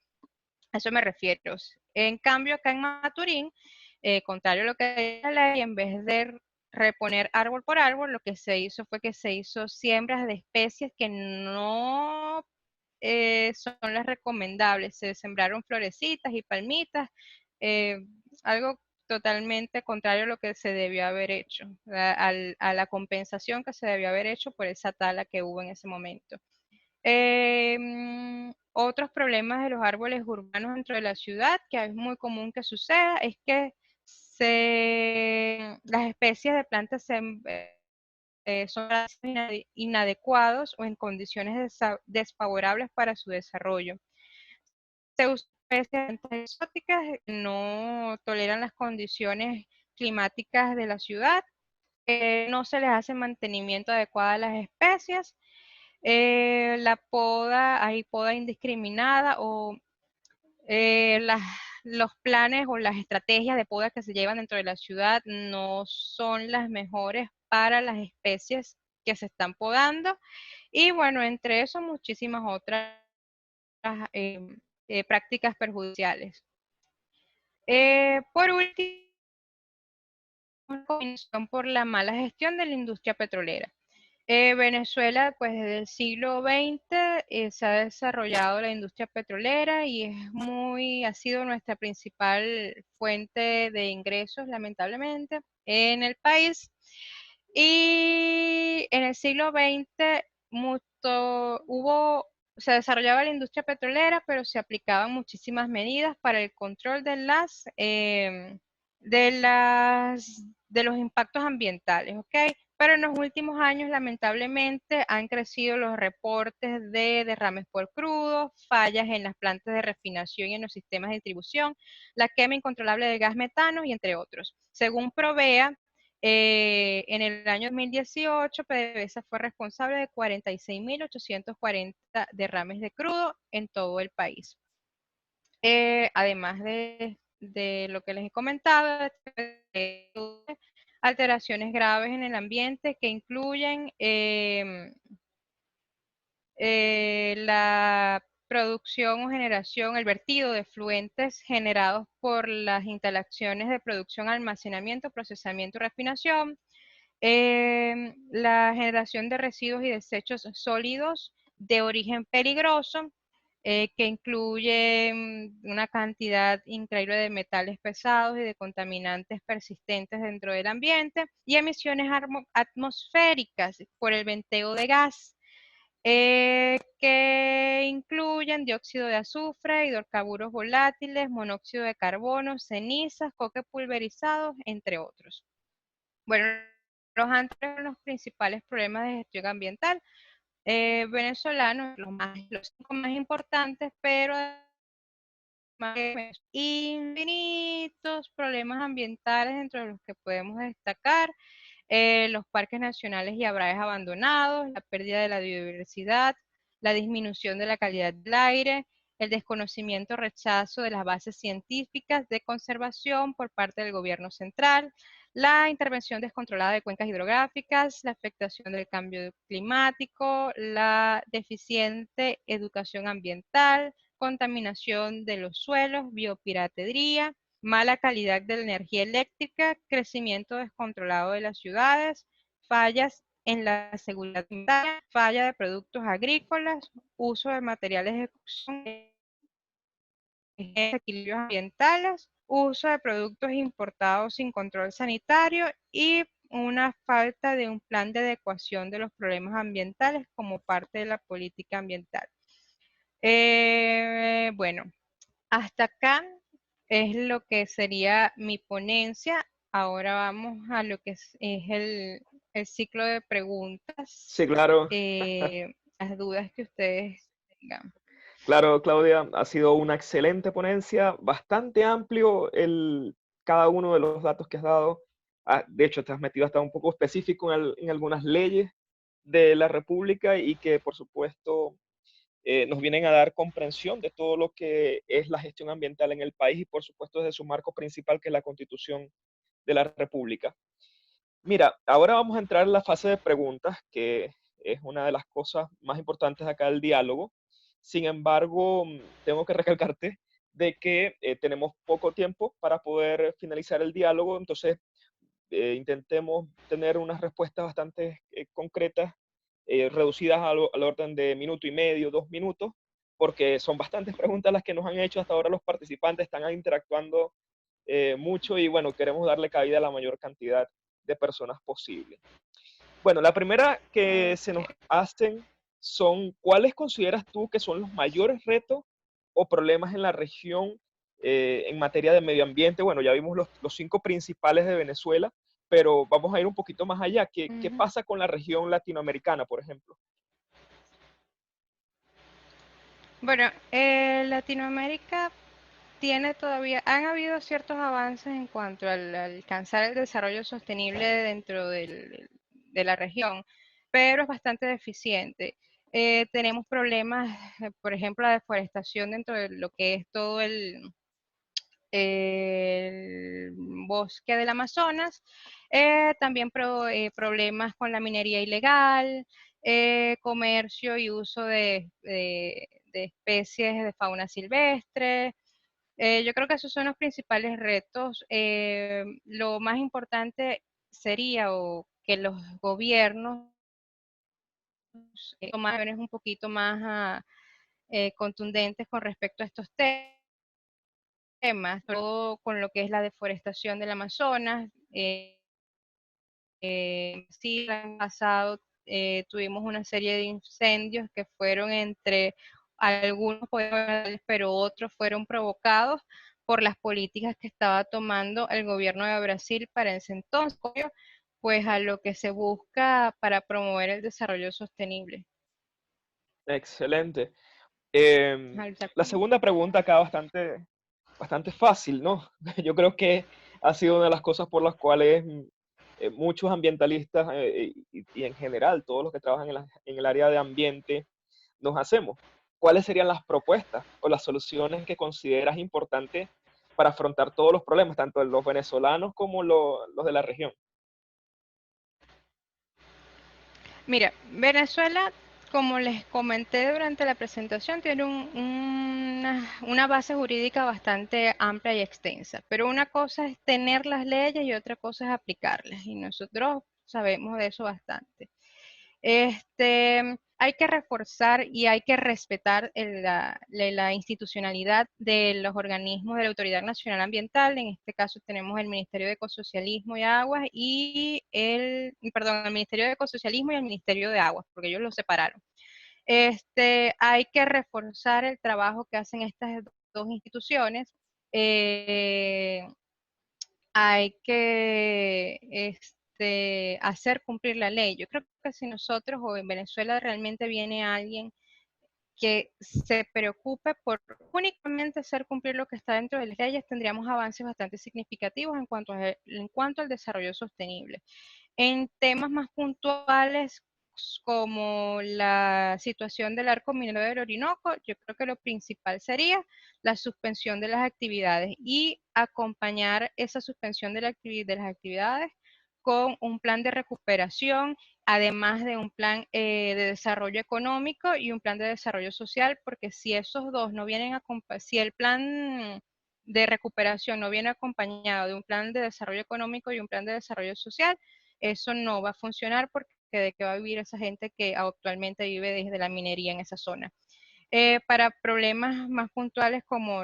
A eso me refiero. En cambio, acá en Maturín, contrario a lo que dice la ley, en vez de reponer árbol por árbol, lo que se hizo fue que se hizo siembras de especies que no son las recomendables. Se sembraron florecitas y palmitas, eh, algo totalmente contrario a lo que se debió haber hecho, a la compensación que se debió haber hecho por esa tala que hubo en ese momento. Otros problemas de los árboles urbanos dentro de la ciudad, que es muy común que suceda, es que las especies de plantas son inadecuados o en condiciones desfavorables para su desarrollo. Se usan especies exóticas que no toleran las condiciones climáticas de la ciudad, no se les hace mantenimiento adecuado a las especies, la poda, hay poda indiscriminada o los planes o las estrategias de poda que se llevan dentro de la ciudad no son las mejores para las especies que se están podando. Y bueno, entre eso muchísimas otras eh, prácticas perjudiciales. Por último, por la mala gestión de la industria petrolera. Venezuela, pues desde el siglo XX se ha desarrollado la industria petrolera y ha sido nuestra principal fuente de ingresos, lamentablemente, en el país. Y en el siglo XX se desarrollaba la industria petrolera, pero se aplicaban muchísimas medidas para el control de los impactos ambientales, ¿ok? Pero en los últimos años, lamentablemente, han crecido los reportes de derrames por crudo, fallas en las plantas de refinación y en los sistemas de distribución, la quema incontrolable de gas metano y entre otros. Según Provea, en el año 2018, PDVSA fue responsable de 46.840 derrames de crudo en todo el país. Además de lo que les he comentado, alteraciones graves en el ambiente que incluyen la producción o generación, el vertido de efluentes generados por las instalaciones de producción, almacenamiento, procesamiento y refinación, la generación de residuos y desechos sólidos de origen peligroso, que incluye una cantidad increíble de metales pesados y de contaminantes persistentes dentro del ambiente, y emisiones atmosféricas por el venteo de gas, que incluyen dióxido de azufre, hidrocarburos volátiles, monóxido de carbono, cenizas, coque pulverizados, entre otros. Bueno, los principales problemas de gestión ambiental venezolanos, los 5 más importantes, pero infinitos problemas ambientales dentro de los que podemos destacar los parques nacionales y arbrales abandonados, la pérdida de la biodiversidad, la disminución de la calidad del aire, el desconocimiento o rechazo de las bases científicas de conservación por parte del gobierno central, la intervención descontrolada de cuencas hidrográficas, la afectación del cambio climático, la deficiente educación ambiental, contaminación de los suelos, biopiratería, mala calidad de la energía eléctrica, crecimiento descontrolado de las ciudades, fallas en la seguridad alimentaria, falla de productos agrícolas, uso de materiales de construcción, desequilibrios ambientales, uso de productos importados sin control sanitario y una falta de un plan de adecuación de los problemas ambientales como parte de la política ambiental. Bueno, hasta acá es lo que sería mi ponencia. Ahora vamos a lo que es el ciclo de preguntas, Sí, claro. las dudas que ustedes tengan. Claro, Claudia, ha sido una excelente ponencia, bastante amplio cada uno de los datos que has dado. De hecho, te has metido hasta un poco específico en algunas leyes de la República y que, por supuesto, nos vienen a dar comprensión de todo lo que es la gestión ambiental en el país y, por supuesto, desde su marco principal, que es la Constitución de la República. Mira, ahora vamos a entrar en la fase de preguntas, que es una de las cosas más importantes acá del diálogo. Sin embargo, tengo que recalcarte de que tenemos poco tiempo para poder finalizar el diálogo, entonces intentemos tener unas respuestas bastante concretas, reducidas al orden de minuto y medio, 2 minutos, porque son bastantes preguntas las que nos han hecho hasta ahora los participantes, están interactuando mucho y bueno, queremos darle cabida a la mayor cantidad de personas posible. Bueno, la primera que se nos Ok. hacen son, ¿cuáles consideras tú que son los mayores retos o problemas en la región en materia de medio ambiente? Bueno, ya vimos los 5 principales de Venezuela, pero vamos a ir un poquito más allá. ¿Qué Ujú. pasa con la región latinoamericana, por ejemplo? Bueno, Latinoamérica tiene todavía, han habido ciertos avances en cuanto al alcanzar el desarrollo sostenible dentro de la región, pero es bastante deficiente. Tenemos problemas, por ejemplo, la deforestación dentro de lo que es todo el bosque del Amazonas, también problemas con la minería ilegal, comercio y uso de especies de fauna silvestre. Yo creo que esos son los principales retos. Lo más importante sería que los gobiernos tomen acciones un poquito más contundentes con respecto a estos temas, todo con lo que es la deforestación del Amazonas. Sí, el año pasado tuvimos una serie de incendios que fueron entre algunos, pero otros fueron provocados por las políticas que estaba tomando el gobierno de Brasil para ese entonces, pues a lo que se busca para promover el desarrollo sostenible. Excelente. Alta- La segunda pregunta acá bastante fácil, ¿no? Yo creo que ha sido una de las cosas por las cuales muchos ambientalistas y en general todos los que trabajan en el área de ambiente nos hacemos. ¿Cuáles serían las propuestas o las soluciones que consideras importantes para afrontar todos los problemas, tanto de los venezolanos como los de la región? Mira, Venezuela, como les comenté durante la presentación, tiene una base jurídica bastante amplia y extensa, pero una cosa es tener las leyes y otra cosa es aplicarlas, y nosotros sabemos de eso bastante. Hay que reforzar y hay que respetar la institucionalidad de los organismos de la Autoridad Nacional Ambiental. En este caso tenemos el Ministerio de Ecosocialismo y Aguas y el Ministerio de Ecosocialismo y el Ministerio de Aguas, porque ellos los separaron. Hay que reforzar el trabajo que hacen estas dos instituciones. Eh, Hay que hacer cumplir la ley. Yo creo que si nosotros o en Venezuela realmente viene alguien que se preocupe por únicamente hacer cumplir lo que está dentro de las leyes, tendríamos avances bastante significativos en cuanto al desarrollo sostenible. En temas más puntuales como la situación del arco minero del Orinoco, yo creo que lo principal sería la suspensión de las actividades y acompañar esa suspensión de las actividades con un plan de recuperación, además de un plan de desarrollo económico y un plan de desarrollo social, porque si esos dos no vienen si el plan de recuperación no viene acompañado de un plan de desarrollo económico y un plan de desarrollo social, eso no va a funcionar porque de qué va a vivir esa gente que actualmente vive desde la minería en esa zona. Para problemas más puntuales como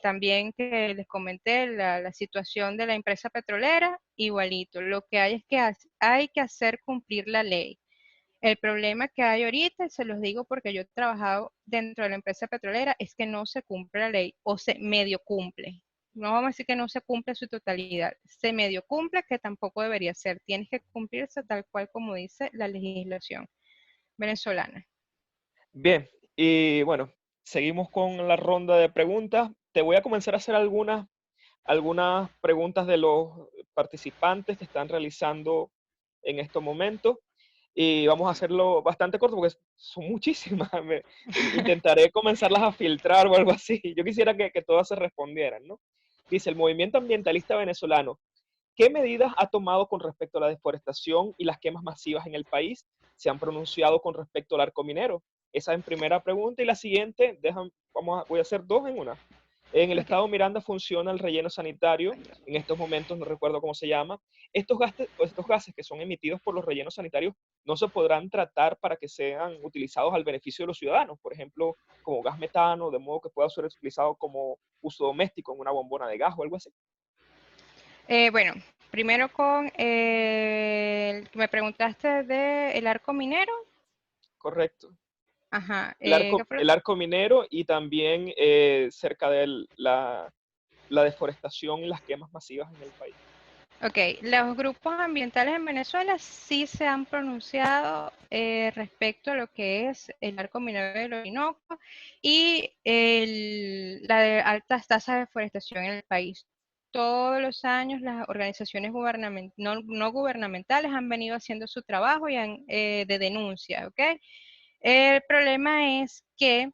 también que les comenté, la situación de la empresa petrolera, igualito. Lo que hay es que hay que hacer cumplir la ley. El problema que hay ahorita, y se los digo porque yo he trabajado dentro de la empresa petrolera, es que no se cumple la ley o se medio cumple. No vamos a decir que no se cumple su totalidad, se medio cumple, que tampoco debería ser. Tienes que cumplirse tal cual como dice la legislación venezolana. Bien, y bueno, seguimos con la ronda de preguntas. Te voy a comenzar a hacer algunas preguntas de los participantes que están realizando en estos momentos. Y vamos a hacerlo bastante corto porque son muchísimas. Intentaré comenzarlas a filtrar o algo así. Yo quisiera que todas se respondieran, ¿no? Dice, el movimiento ambientalista venezolano, ¿qué medidas ha tomado con respecto a la deforestación y las quemas masivas en el país? ¿Se han pronunciado con respecto al arco minero? Esa en primera pregunta. Y la siguiente, voy a hacer dos en una. En el Ok. estado Miranda funciona el relleno sanitario, en estos momentos no recuerdo cómo se llama. Estos gases que son emitidos por los rellenos sanitarios no se podrán tratar para que sean utilizados al beneficio de los ciudadanos, por ejemplo, como gas metano, de modo que pueda ser utilizado como uso doméstico en una bombona de gas o algo así. Bueno, primero con me preguntaste del arco minero. Correcto. Ajá. ¿Qué fue? El arco minero y también cerca de la deforestación y las quemas masivas en el país. Ok, los grupos ambientales en Venezuela sí se han pronunciado respecto a lo que es el arco minero del Orinoco y la de altas tasas de deforestación en el país. Todos los años las organizaciones no gubernamentales han venido haciendo su trabajo de denuncia, ¿ok? El problema es que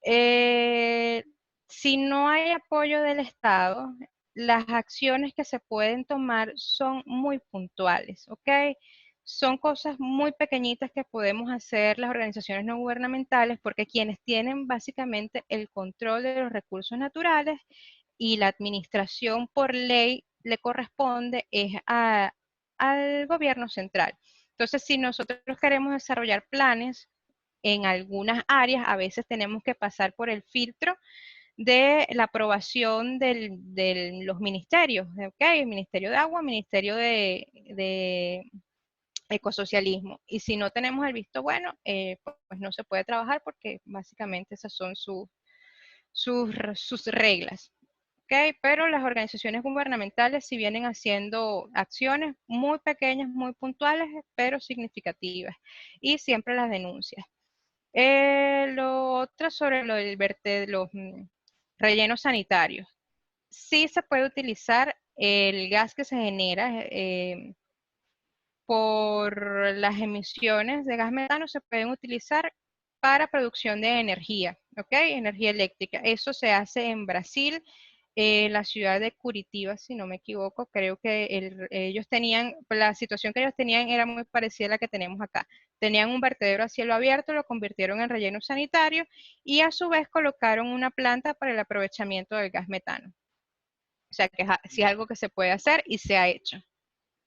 eh, si no hay apoyo del Estado, las acciones que se pueden tomar son muy puntuales, ¿ok? Son cosas muy pequeñitas que podemos hacer las organizaciones no gubernamentales porque quienes tienen básicamente el control de los recursos naturales y la administración por ley le corresponde al gobierno central. Entonces, si nosotros queremos desarrollar planes en algunas áreas, a veces tenemos que pasar por el filtro de la aprobación de los ministerios, ¿ok? El Ministerio de Agua, Ministerio de Ecosocialismo. Y si no tenemos el visto bueno, pues no se puede trabajar porque básicamente esas son sus reglas. ¿Okay? Pero las organizaciones gubernamentales sí vienen haciendo acciones muy pequeñas, muy puntuales, pero significativas. Y siempre las denuncias. Lo otro sobre los rellenos sanitarios. Sí se puede utilizar el gas que se genera por las emisiones de gas metano, se pueden utilizar para producción de energía, ¿ok? Energía eléctrica. Eso se hace en Brasil, en la ciudad de Curitiba, si no me equivoco. Creo que ellos tenían, la situación que ellos tenían era muy parecida a la que tenemos acá. Tenían un vertedero a cielo abierto, lo convirtieron en relleno sanitario y a su vez colocaron una planta para el aprovechamiento del gas metano. O sea que sí es algo que se puede hacer y se ha hecho.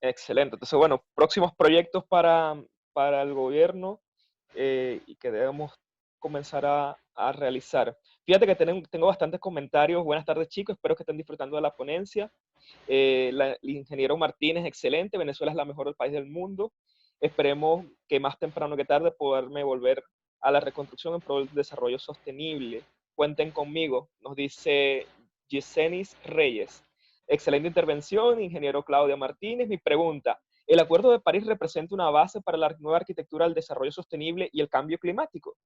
Excelente. Entonces, bueno, próximos proyectos para el gobierno y que debemos comenzar a realizar. Fíjate que tengo bastantes comentarios. Buenas tardes, chicos. Espero que estén disfrutando de la ponencia. El ingeniero Martínez, excelente. Venezuela es la mejor país del mundo. Esperemos que más temprano que tarde poderme volver a la reconstrucción en pro del desarrollo sostenible. Cuenten conmigo, nos dice Yesenis Reyes. Excelente intervención, ingeniero Claudia Martínez. Mi pregunta, ¿el Acuerdo de París representa una base para la nueva arquitectura del desarrollo sostenible y el cambio climático?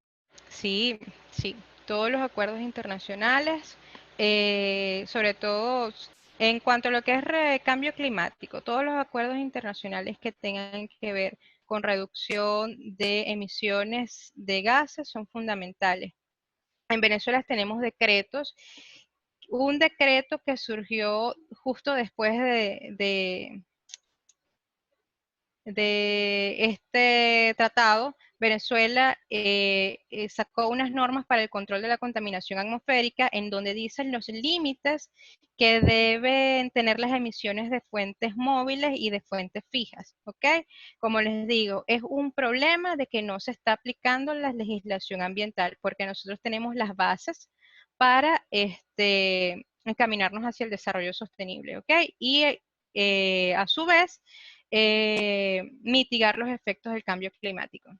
Sí, sí, todos los acuerdos internacionales, sobre todo en cuanto a lo que es cambio climático, todos los acuerdos internacionales que tengan que ver con reducción de emisiones de gases son fundamentales. En Venezuela tenemos decretos, un decreto que surgió justo después de este tratado, Venezuela sacó unas normas para el control de la contaminación atmosférica en donde dicen los límites que deben tener las emisiones de fuentes móviles y de fuentes fijas, ¿ok? Como les digo, es un problema de que no se está aplicando la legislación ambiental porque nosotros tenemos las bases para encaminarnos hacia el desarrollo sostenible, ¿ok? Y a su vez, mitigar los efectos del cambio climático.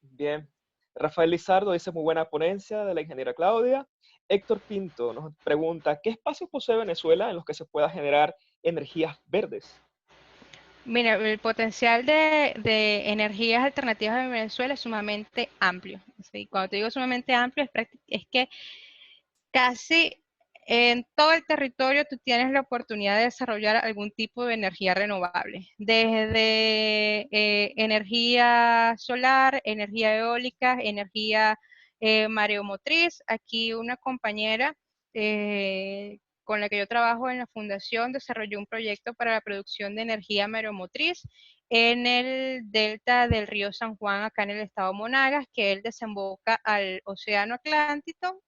Bien. Rafael Lizardo dice muy buena ponencia de la ingeniera Claudia. Héctor Pinto nos pregunta, ¿qué espacios posee Venezuela en los que se pueda generar energías verdes? Mira, el potencial de energías alternativas en Venezuela es sumamente amplio. ¿Sí? Cuando te digo sumamente amplio, es que casi en todo el territorio tú tienes la oportunidad de desarrollar algún tipo de energía renovable, desde energía solar, energía eólica, energía mareomotriz. Aquí una compañera con la que yo trabajo en la fundación desarrolló un proyecto para la producción de energía mareomotriz en el delta del río San Juan, acá en el estado Monagas, que él desemboca al Océano Atlántico,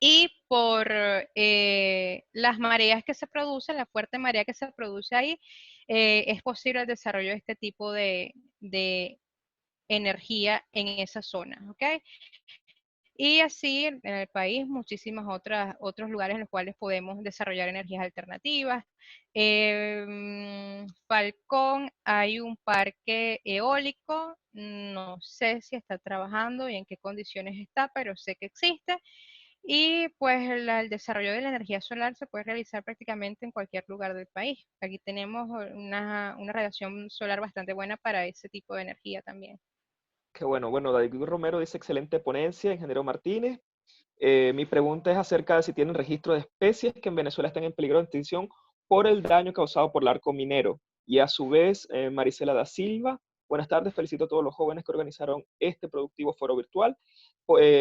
y por las mareas que se producen, la fuerte marea que se produce ahí, es posible el desarrollo de este tipo de energía en esa zona, ¿ok? Y así en el país muchísimas otros lugares en los cuales podemos desarrollar energías alternativas. Falcón, hay un parque eólico, no sé si está trabajando y en qué condiciones está, pero sé que existe. Y pues el desarrollo de la energía solar se puede realizar prácticamente en cualquier lugar del país. Aquí tenemos una radiación solar bastante buena para ese tipo de energía también. Qué bueno. Bueno, David Romero dice excelente ponencia, ingeniero Martínez. Mi pregunta es acerca de si tienen registro de especies que en Venezuela estén en peligro de extinción por el daño causado por el arco minero. Y a su vez, Marisela da Silva, buenas tardes, felicito a todos los jóvenes que organizaron este productivo foro virtual.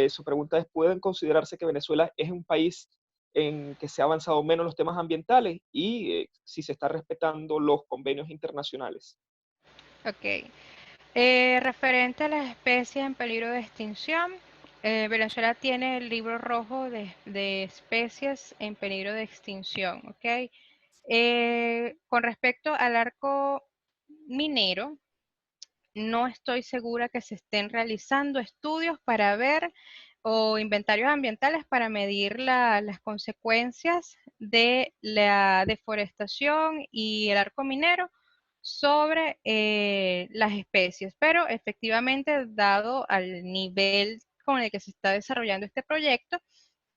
Su pregunta es, ¿pueden considerarse que Venezuela es un país en que se ha avanzado menos en los temas ambientales y si se está respetando los convenios internacionales? Ok. Referente a las especies en peligro de extinción, Venezuela tiene el libro rojo de especies en peligro de extinción, ¿ok? Con respecto al arco minero, no estoy segura que se estén realizando estudios para ver o inventarios ambientales para medir las consecuencias de la deforestación y el arco minero sobre las especies, pero efectivamente, dado al nivel con el que se está desarrollando este proyecto,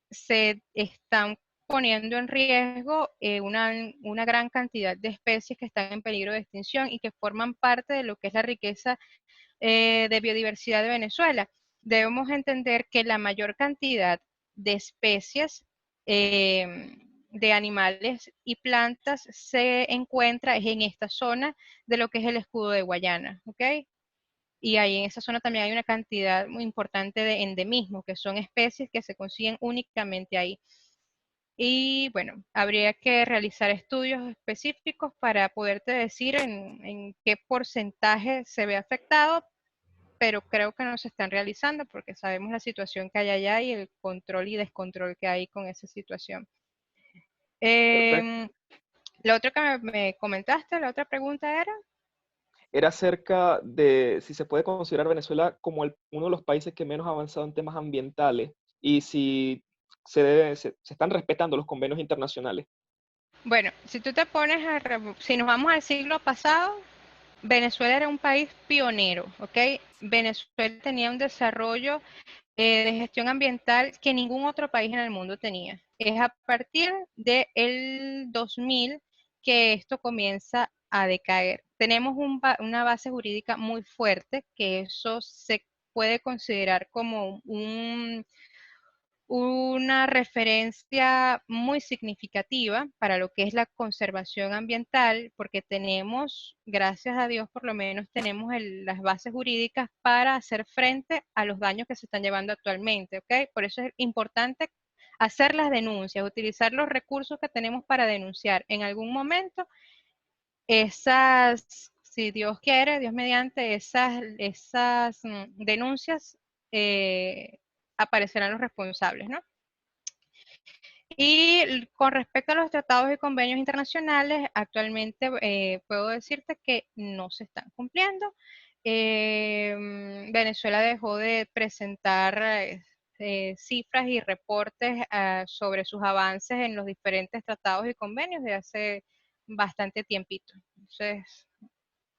se están poniendo en riesgo una gran cantidad de especies que están en peligro de extinción y que forman parte de lo que es la riqueza de biodiversidad de Venezuela. Debemos entender que la mayor cantidad de especies de animales y plantas se encuentra en esta zona de lo que es el escudo de Guayana, ¿ok? Y ahí en esa zona también hay una cantidad muy importante de endemismo, que son especies que se consiguen únicamente ahí. Y bueno, habría que realizar estudios específicos para poderte decir en qué porcentaje se ve afectado, pero creo que no se están realizando porque sabemos la situación que hay allá y el control y descontrol que hay con esa situación. Perfecto. Eh, lo otro que me comentaste, la otra pregunta era. Era acerca de si se puede considerar Venezuela como uno de los países que menos ha avanzado en temas ambientales y si se están respetando los convenios internacionales. Bueno, si tú te pones si nos vamos al siglo pasado, Venezuela era un país pionero, ¿ok? Venezuela tenía un desarrollo de gestión ambiental que ningún otro país en el mundo tenía. Es a partir del 2000 que esto comienza a decaer. Tenemos una base jurídica muy fuerte, que eso se puede considerar como una referencia muy significativa para lo que es la conservación ambiental, porque tenemos, gracias a Dios, por lo menos tenemos las bases jurídicas para hacer frente a los daños que se están llevando actualmente, ¿ok? Por eso es importante hacer las denuncias, utilizar los recursos que tenemos para denunciar. En algún momento, si Dios quiere, Dios mediante, esas denuncias aparecerán los responsables, ¿no? Y con respecto a los tratados y convenios internacionales, actualmente puedo decirte que no se están cumpliendo. Venezuela dejó de presentar cifras y reportes sobre sus avances en los diferentes tratados y convenios de hace bastante tiempito. Entonces,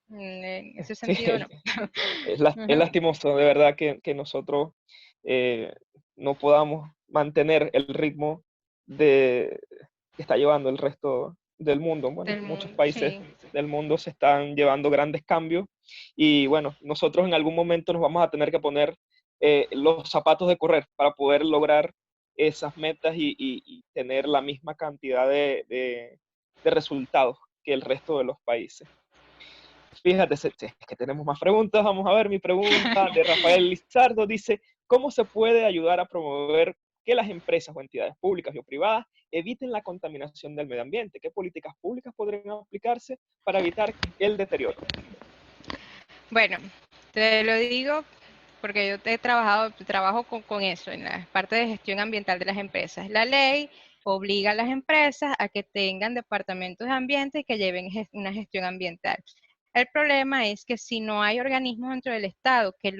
en ese Sí, sentido, no. es Ujú. lastimoso de verdad que nosotros eh, no podamos mantener el ritmo que está llevando el resto del mundo. Bueno, Del muchos mundo, países sí. del mundo se están llevando grandes cambios y bueno, nosotros en algún momento nos vamos a tener que poner los zapatos de correr para poder lograr esas metas y tener la misma cantidad de resultados que el resto de los países. Fíjate, es que tenemos más preguntas. Vamos a ver, mi pregunta de Rafael Lizardo dice, ¿cómo se puede ayudar a promover que las empresas o entidades públicas y o privadas eviten la contaminación del medio ambiente? ¿Qué políticas públicas podrían aplicarse para evitar el deterioro? Bueno, te lo digo porque yo he trabajado, trabajo con eso, en la parte de gestión ambiental de las empresas. La ley obliga a las empresas a que tengan departamentos de ambiente y que lleven una gestión ambiental. El problema es que si no hay organismos dentro del Estado que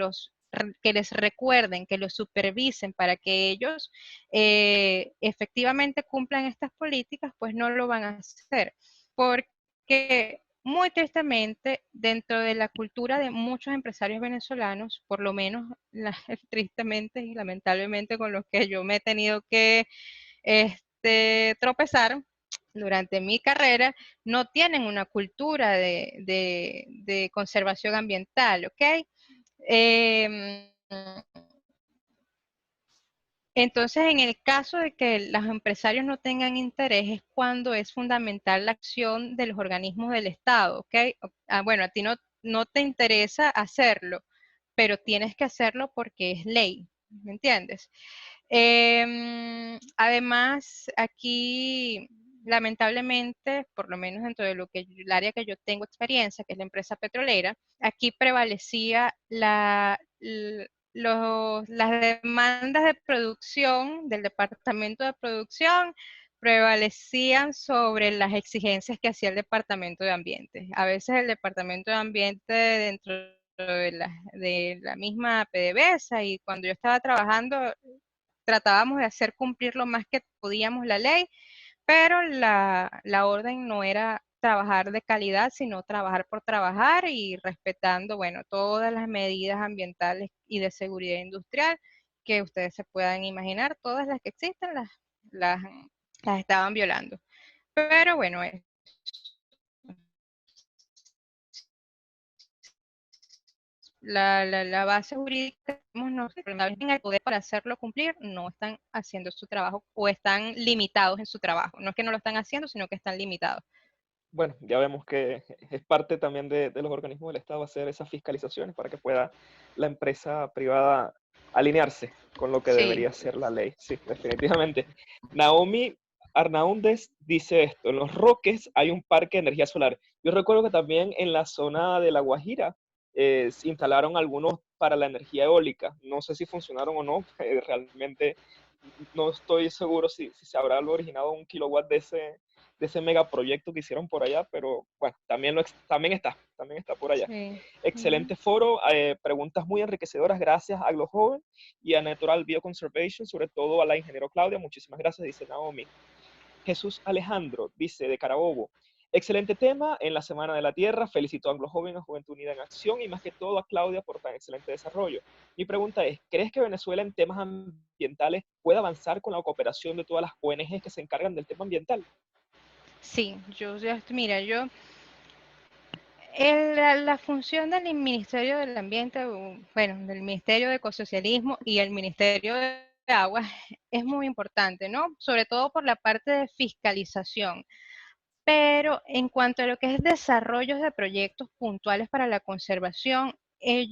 les recuerden, que los supervisen para que ellos efectivamente cumplan estas políticas, pues no lo van a hacer. Porque muy tristemente, dentro de la cultura de muchos empresarios venezolanos, por lo menos tristemente y lamentablemente con los que yo me he tenido que tropezar durante mi carrera, no tienen una cultura de conservación ambiental, ¿ok? Eh, entonces, en el caso de que los empresarios no tengan interés, es cuando es fundamental la acción de los organismos del Estado, ¿ok? Bueno, a ti no te interesa hacerlo, pero tienes que hacerlo porque es ley, ¿me entiendes? Además, aquí, lamentablemente, por lo menos dentro de el área que yo tengo experiencia, que es la empresa petrolera, aquí prevalecía las demandas de producción del departamento de producción prevalecían sobre las exigencias que hacía el departamento de ambiente. A veces el departamento de ambiente dentro de la misma PDVSA y cuando yo estaba trabajando tratábamos de hacer cumplir lo más que podíamos la ley, pero la orden no era trabajar de calidad, sino trabajar por trabajar y respetando, bueno, todas las medidas ambientales y de seguridad industrial que ustedes se puedan imaginar, todas las que existen las, las estaban violando. Pero bueno, la base jurídica, no tienen el poder para hacerlo cumplir, no están haciendo su trabajo o están limitados en su trabajo. No es que no lo están haciendo, sino que están limitados. Bueno, ya vemos que es parte también de los organismos del Estado hacer esas fiscalizaciones para que pueda la empresa privada alinearse con lo que Sí. debería ser la ley. Sí, definitivamente. Naomi Arnaúndez dice esto, en Los Roques hay un parque de energía solar. Yo recuerdo que también en la zona de La Guajira se instalaron algunos para la energía eólica. No sé si funcionaron o no, realmente no estoy seguro si se habrá originado un kilowatt de ese megaproyecto que hicieron por allá, pero bueno, también está por allá. Sí. Ujú. Excelente foro, preguntas muy enriquecedoras, gracias a GloJoven y a Natural Bioconservation, sobre todo a la ingeniero Claudia, muchísimas gracias, dice Naomi. Jesús Alejandro dice de Carabobo, excelente tema en la Semana de la Tierra, felicito a Anglo Joven, a Juventud Unida en Acción y más que todo a Claudia por tan excelente desarrollo. Mi pregunta es, ¿crees que Venezuela en temas ambientales puede avanzar con la cooperación de todas las ONGs que se encargan del tema ambiental? Sí, mira, la función del Ministerio del Ambiente, bueno, del Ministerio de Ecosocialismo y el Ministerio de Aguas es muy importante, ¿no? Sobre todo por la parte de fiscalización. Pero en cuanto a lo que es desarrollo de proyectos puntuales para la conservación,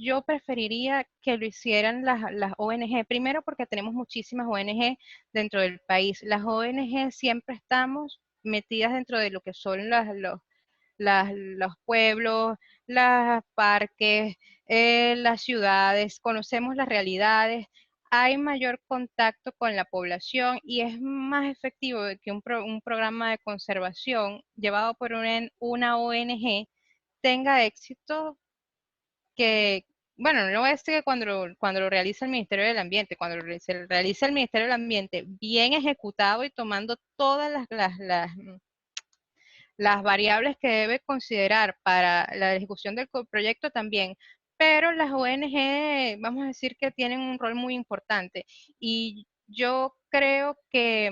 yo preferiría que lo hicieran las ONG. Primero porque tenemos muchísimas ONG dentro del país. Las ONG siempre estamos metidas dentro de lo que son los pueblos, los parques, las ciudades, conocemos las realidades, hay mayor contacto con la población y es más efectivo que un programa de conservación llevado por una ONG tenga éxito que, bueno, no voy a decir que cuando lo realiza el Ministerio del Ambiente, cuando se realiza el Ministerio del Ambiente bien ejecutado y tomando todas las variables que debe considerar para la ejecución del proyecto también, pero las ONG, vamos a decir que tienen un rol muy importante y yo creo que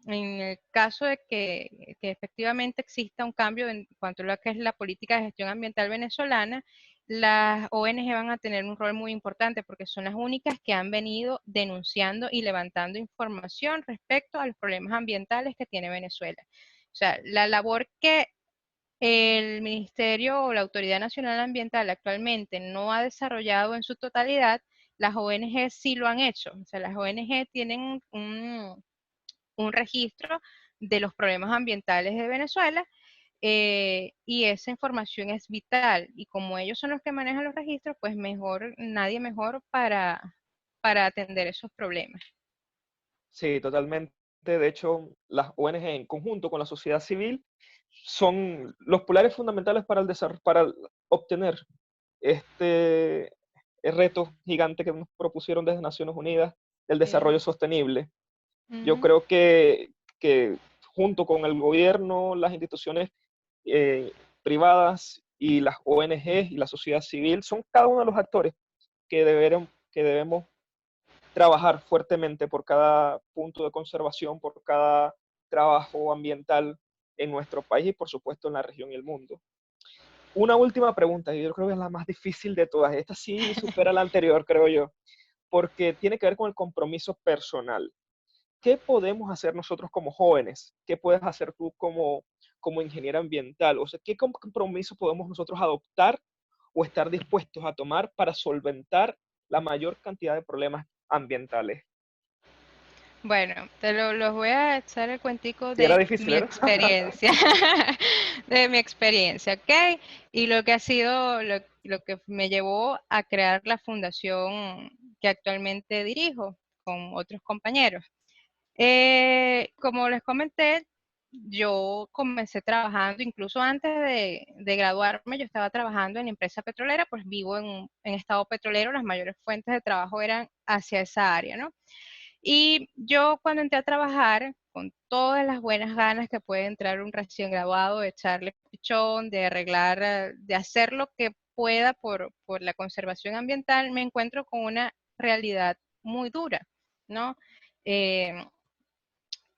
en el caso de que efectivamente exista un cambio en cuanto a lo que es la política de gestión ambiental venezolana, las ONG van a tener un rol muy importante porque son las únicas que han venido denunciando y levantando información respecto a los problemas ambientales que tiene Venezuela. O sea, la labor que el Ministerio o la Autoridad Nacional Ambiental actualmente no ha desarrollado en su totalidad, las ONG sí lo han hecho. O sea, las ONG tienen un registro de los problemas ambientales de Venezuela y esa información es vital. Y como ellos son los que manejan los registros, pues mejor, nadie mejor para atender esos problemas. Sí, totalmente. De hecho, las ONG en conjunto con la sociedad civil son los pilares fundamentales para para obtener este reto gigante que nos propusieron desde Naciones Unidas, el Sí. desarrollo sostenible. Yo Ujú. creo que junto con el gobierno, las instituciones privadas y las ONG y la sociedad civil son cada uno de los actores que debemos trabajar fuertemente por cada punto de conservación, por cada trabajo ambiental en nuestro país y por supuesto en la región y el mundo. Una última pregunta, y yo creo que es la más difícil de todas. Esta sí supera la anterior, creo yo, porque tiene que ver con el compromiso personal. ¿Qué podemos hacer nosotros como jóvenes? ¿Qué puedes hacer tú como ingeniero ambiental? O sea, ¿qué compromiso podemos nosotros adoptar o estar dispuestos a tomar para solventar la mayor cantidad de problemas ambientales? Bueno, los voy a echar el cuentico Sí, era de difícil, mi ¿verdad? experiencia, de mi experiencia, ¿ok? Y lo que ha sido, lo que me llevó a crear la fundación que actualmente dirijo con otros compañeros. Como les comenté, yo comencé trabajando, incluso antes de graduarme, yo estaba trabajando en empresa petrolera, pues vivo en estado petrolero, las mayores fuentes de trabajo eran hacia esa área, ¿no? Y yo cuando entré a trabajar, con todas las buenas ganas que puede entrar un recién graduado, de echarle pichón, de arreglar, de hacer lo que pueda por la conservación ambiental, me encuentro con una realidad muy dura, ¿no? Eh,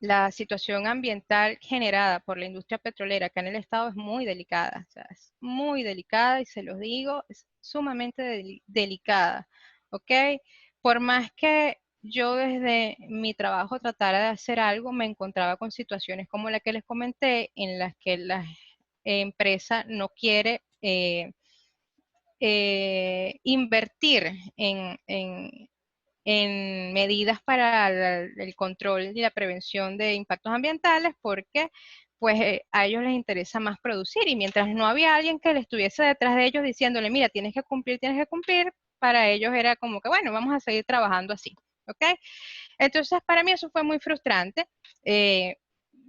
la situación ambiental generada por la industria petrolera acá en el estado es muy delicada, o sea, es muy delicada y se los digo, es sumamente delicada, ¿ok? Por más que yo desde mi trabajo tratara de hacer algo, me encontraba con situaciones como la que les comenté, en las que la empresa no quiere invertir en medidas para el control y la prevención de impactos ambientales porque pues a ellos les interesa más producir y mientras no había alguien que le estuviese detrás de ellos diciéndole, mira, tienes que cumplir, para ellos era como que, bueno, vamos a seguir trabajando así, ¿ok? Entonces, para mí eso fue muy frustrante, eh,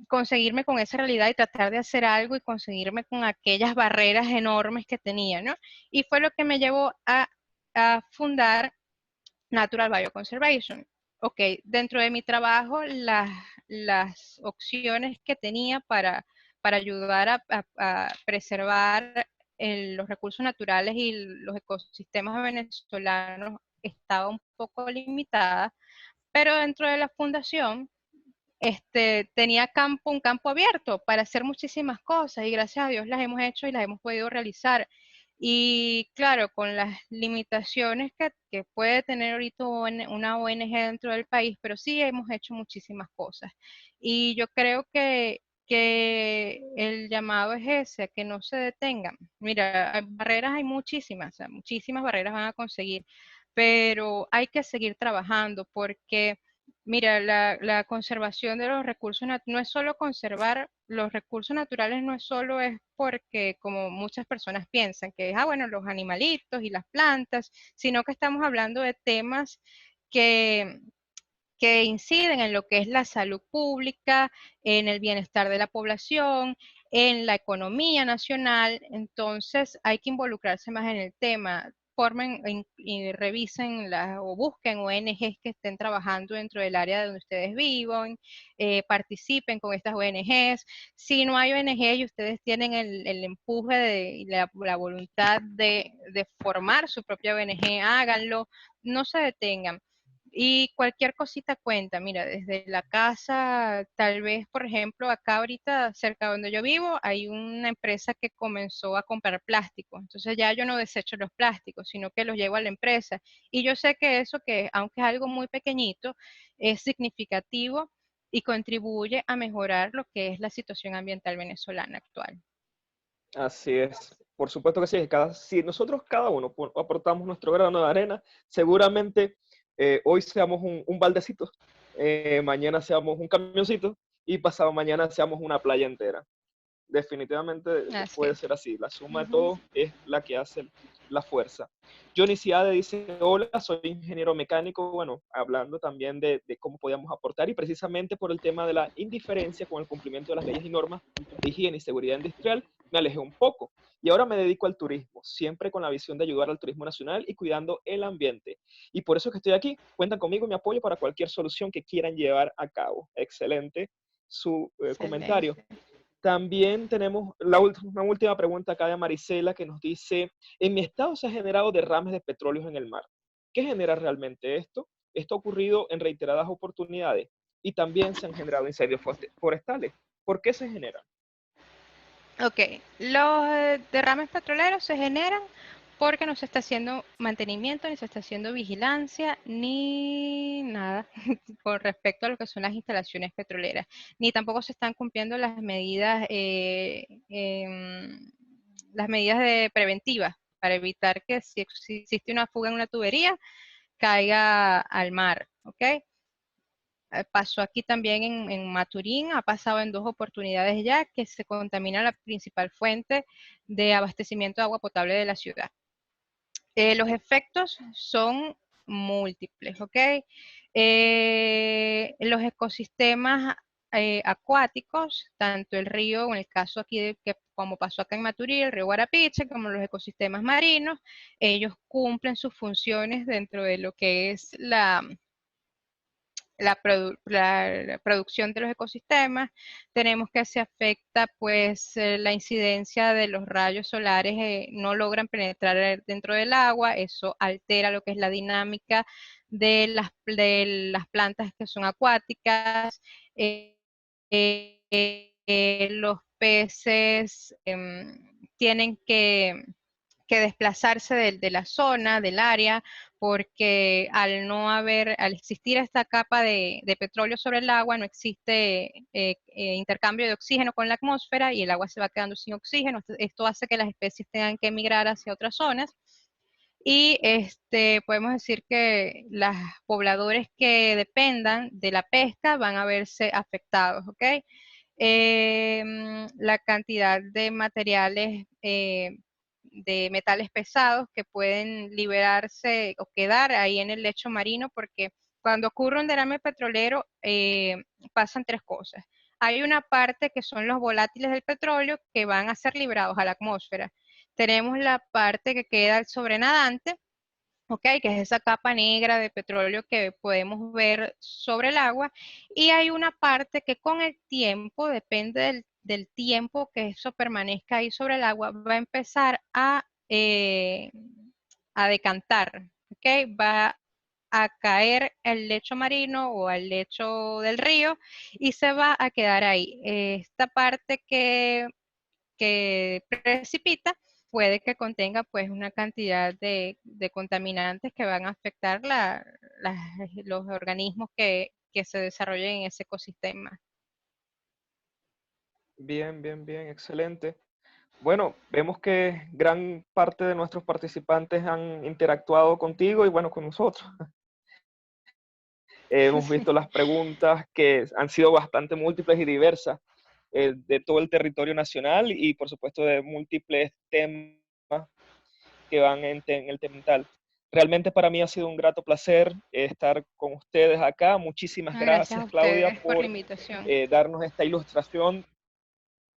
conseguirme con esa realidad y tratar de hacer algo y conseguirme con aquellas barreras enormes que tenía, ¿no? Y fue lo que me llevó a fundar Natural Bioconservation. Ok, dentro de mi trabajo, las opciones que tenía para ayudar a preservar los recursos naturales y los ecosistemas venezolanos estaba un poco limitada, pero dentro de la fundación tenía un campo abierto para hacer muchísimas cosas y gracias a Dios las hemos hecho y las hemos podido realizar. Y claro, con las limitaciones que puede tener ahorita una ONG dentro del país, pero sí hemos hecho muchísimas cosas. Y yo creo que el llamado es ese, que no se detengan. Mira, barreras hay muchísimas, o sea, muchísimas barreras van a conseguir, pero hay que seguir trabajando porque mira, la conservación de los recursos no es solo conservar los recursos naturales, no es solo es porque como muchas personas piensan que es, bueno, los animalitos y las plantas, sino que estamos hablando de temas que, que inciden en lo que es la salud pública, en el bienestar de la población, en la economía nacional. Entonces hay que involucrarse más en el tema. informen y revisen o busquen ONGs que estén trabajando dentro del área donde ustedes viven, participen con estas ONGs. Si no hay ONG y ustedes tienen el empuje y la voluntad de formar su propia ONG, háganlo, no se detengan. Y cualquier cosita cuenta, mira, desde la casa, tal vez, por ejemplo, acá ahorita, cerca de donde yo vivo, hay una empresa que comenzó a comprar plástico. Entonces ya yo no desecho los plásticos, sino que los llevo a la empresa. Y yo sé que eso, que aunque es algo muy pequeñito, es significativo y contribuye a mejorar lo que es la situación ambiental venezolana actual. Así es. Por supuesto que sí. Si nosotros cada uno aportamos nuestro grano de arena, seguramente hoy seamos un baldecito, mañana seamos un camioncito y pasado mañana seamos una playa entera. Definitivamente Así puede es. ser así. La suma de Ujú. todo es la que hace la fuerza. Johnny Ciade dice, hola, soy ingeniero mecánico, bueno, hablando también de cómo podíamos aportar y precisamente por el tema de la indiferencia con el cumplimiento de las leyes y normas de higiene y seguridad industrial, me alejé un poco. Y ahora me dedico al turismo, siempre con la visión de ayudar al turismo nacional y cuidando el ambiente. Y por eso es que estoy aquí. Cuentan conmigo y mi apoyo para cualquier solución que quieran llevar a cabo. Excelente su comentario. Excelente. También tenemos una última pregunta acá de Marisela que nos dice, en mi estado se han generado derrames de petróleos en el mar. ¿Qué genera realmente esto? Esto ha ocurrido en reiteradas oportunidades y también se han generado incendios forestales. ¿Por qué se generan? Ok, los derrames petroleros se generan porque no se está haciendo mantenimiento, ni se está haciendo vigilancia, ni nada con respecto a lo que son las instalaciones petroleras, ni tampoco se están cumpliendo las medidas preventivas para evitar que si existe una fuga en una tubería, caiga al mar, ¿ok? Pasó aquí también en Maturín, ha pasado en 2 oportunidades ya que se contamina la principal fuente de abastecimiento de agua potable de la ciudad. Los efectos son múltiples, ¿ok? Los ecosistemas acuáticos, tanto el río, en el caso aquí que como pasó acá en Maturín, el río Guarapiche, como los ecosistemas marinos, ellos cumplen sus funciones dentro de lo que es la producción de los ecosistemas. Tenemos que se afecta pues la incidencia de los rayos solares, no logran penetrar dentro del agua, eso altera lo que es la dinámica de las plantas que son acuáticas. eh, los peces tienen que desplazarse de la zona, del área, porque al existir esta capa de petróleo sobre el agua, no existe intercambio de oxígeno con la atmósfera y el agua se va quedando sin oxígeno. Esto hace que las especies tengan que emigrar hacia otras zonas. Y podemos decir que los pobladores que dependan de la pesca van a verse afectados, ¿ok? La cantidad de materiales de metales pesados que pueden liberarse o quedar ahí en el lecho marino, porque cuando ocurre un derrame petrolero pasan 3 cosas. Hay una parte que son los volátiles del petróleo que van a ser liberados a la atmósfera. Tenemos la parte que queda el sobrenadante, ¿ok? Que es esa capa negra de petróleo que podemos ver sobre el agua. Y hay una parte que con el tiempo, depende del tiempo que eso permanezca ahí sobre el agua, va a empezar a decantar, ¿ok? Va a caer el lecho marino o al lecho del río y se va a quedar ahí. Esta parte que precipita puede que contenga pues una cantidad de contaminantes que van a afectar los organismos que se desarrollen en ese ecosistema. Bien, bien, bien, excelente. Bueno, vemos que gran parte de nuestros participantes han interactuado contigo y bueno, con nosotros. Hemos visto las preguntas que han sido bastante múltiples y diversas de todo el territorio nacional y por supuesto de múltiples temas que van en el tema. Realmente para mí ha sido un grato placer estar con ustedes acá. Muchísimas Gracias a gracias, Claudia, ustedes por la por invitación. darnos esta ilustración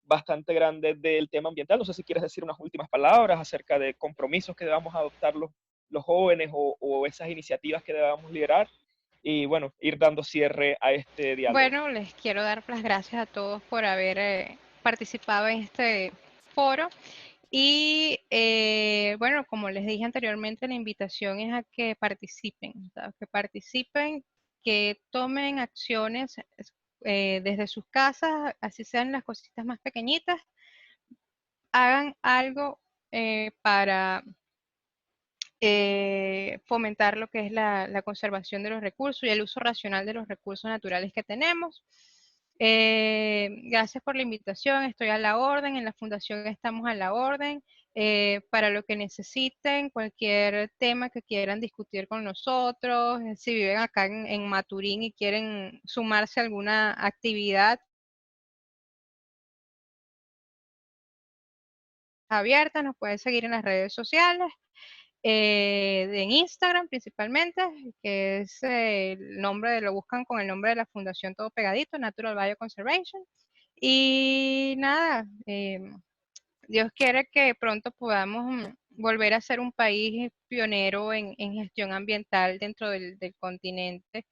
bastante grande del tema ambiental. No sé si quieres decir unas últimas palabras acerca de compromisos que debamos adoptarlos los jóvenes o esas iniciativas que debamos liderar y bueno, ir dando cierre a este diálogo. Bueno, les quiero dar las gracias a todos por haber participado en este foro. Y bueno, como les dije anteriormente, la invitación es a que participen, ¿sabes? Que participen, que tomen acciones desde sus casas, así sean las cositas más pequeñitas, hagan algo para fomentar lo que es la conservación de los recursos y el uso racional de los recursos naturales que tenemos. Gracias por la invitación, estoy a la orden, en la fundación estamos a la orden, para lo que necesiten, cualquier tema que quieran discutir con nosotros, si viven acá en Maturín y quieren sumarse a alguna actividad abierta, nos pueden seguir en las redes sociales. En Instagram principalmente, que es el nombre lo buscan con el nombre de la fundación todo pegadito, Natural Bioconservation. Y nada, Dios quiere que pronto podamos volver a ser un país pionero en gestión ambiental dentro del continente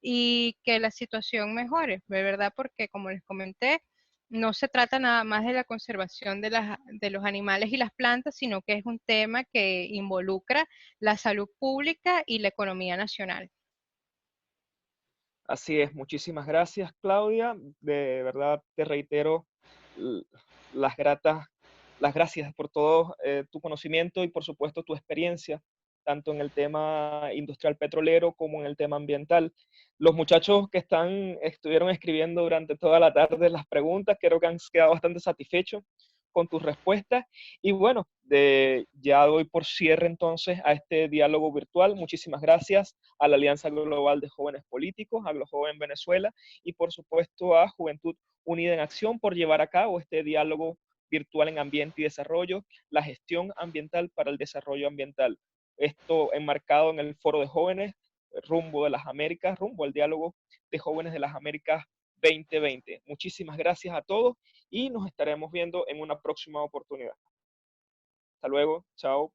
y que la situación mejore, de verdad, porque como les comenté, no se trata nada más de la conservación de los animales y las plantas, sino que es un tema que involucra la salud pública y la economía nacional. Así es, muchísimas gracias, Claudia. De verdad te reitero l- las las gracias por todo tu conocimiento y por supuesto tu experiencia, tanto en el tema industrial petrolero como en el tema ambiental. Los muchachos que estuvieron escribiendo durante toda la tarde las preguntas, creo que han quedado bastante satisfechos con tus respuestas. Y bueno, ya doy por cierre entonces a este diálogo virtual. Muchísimas gracias a la Alianza Global de Jóvenes Políticos, a los jóvenes Venezuela y por supuesto a Juventud Unida en Acción por llevar a cabo este diálogo virtual en ambiente y desarrollo, la gestión ambiental para el desarrollo ambiental. Esto enmarcado en el Foro de Jóvenes rumbo de las Américas, rumbo al diálogo de jóvenes de las Américas 2020. Muchísimas gracias a todos y nos estaremos viendo en una próxima oportunidad. Hasta luego, chao.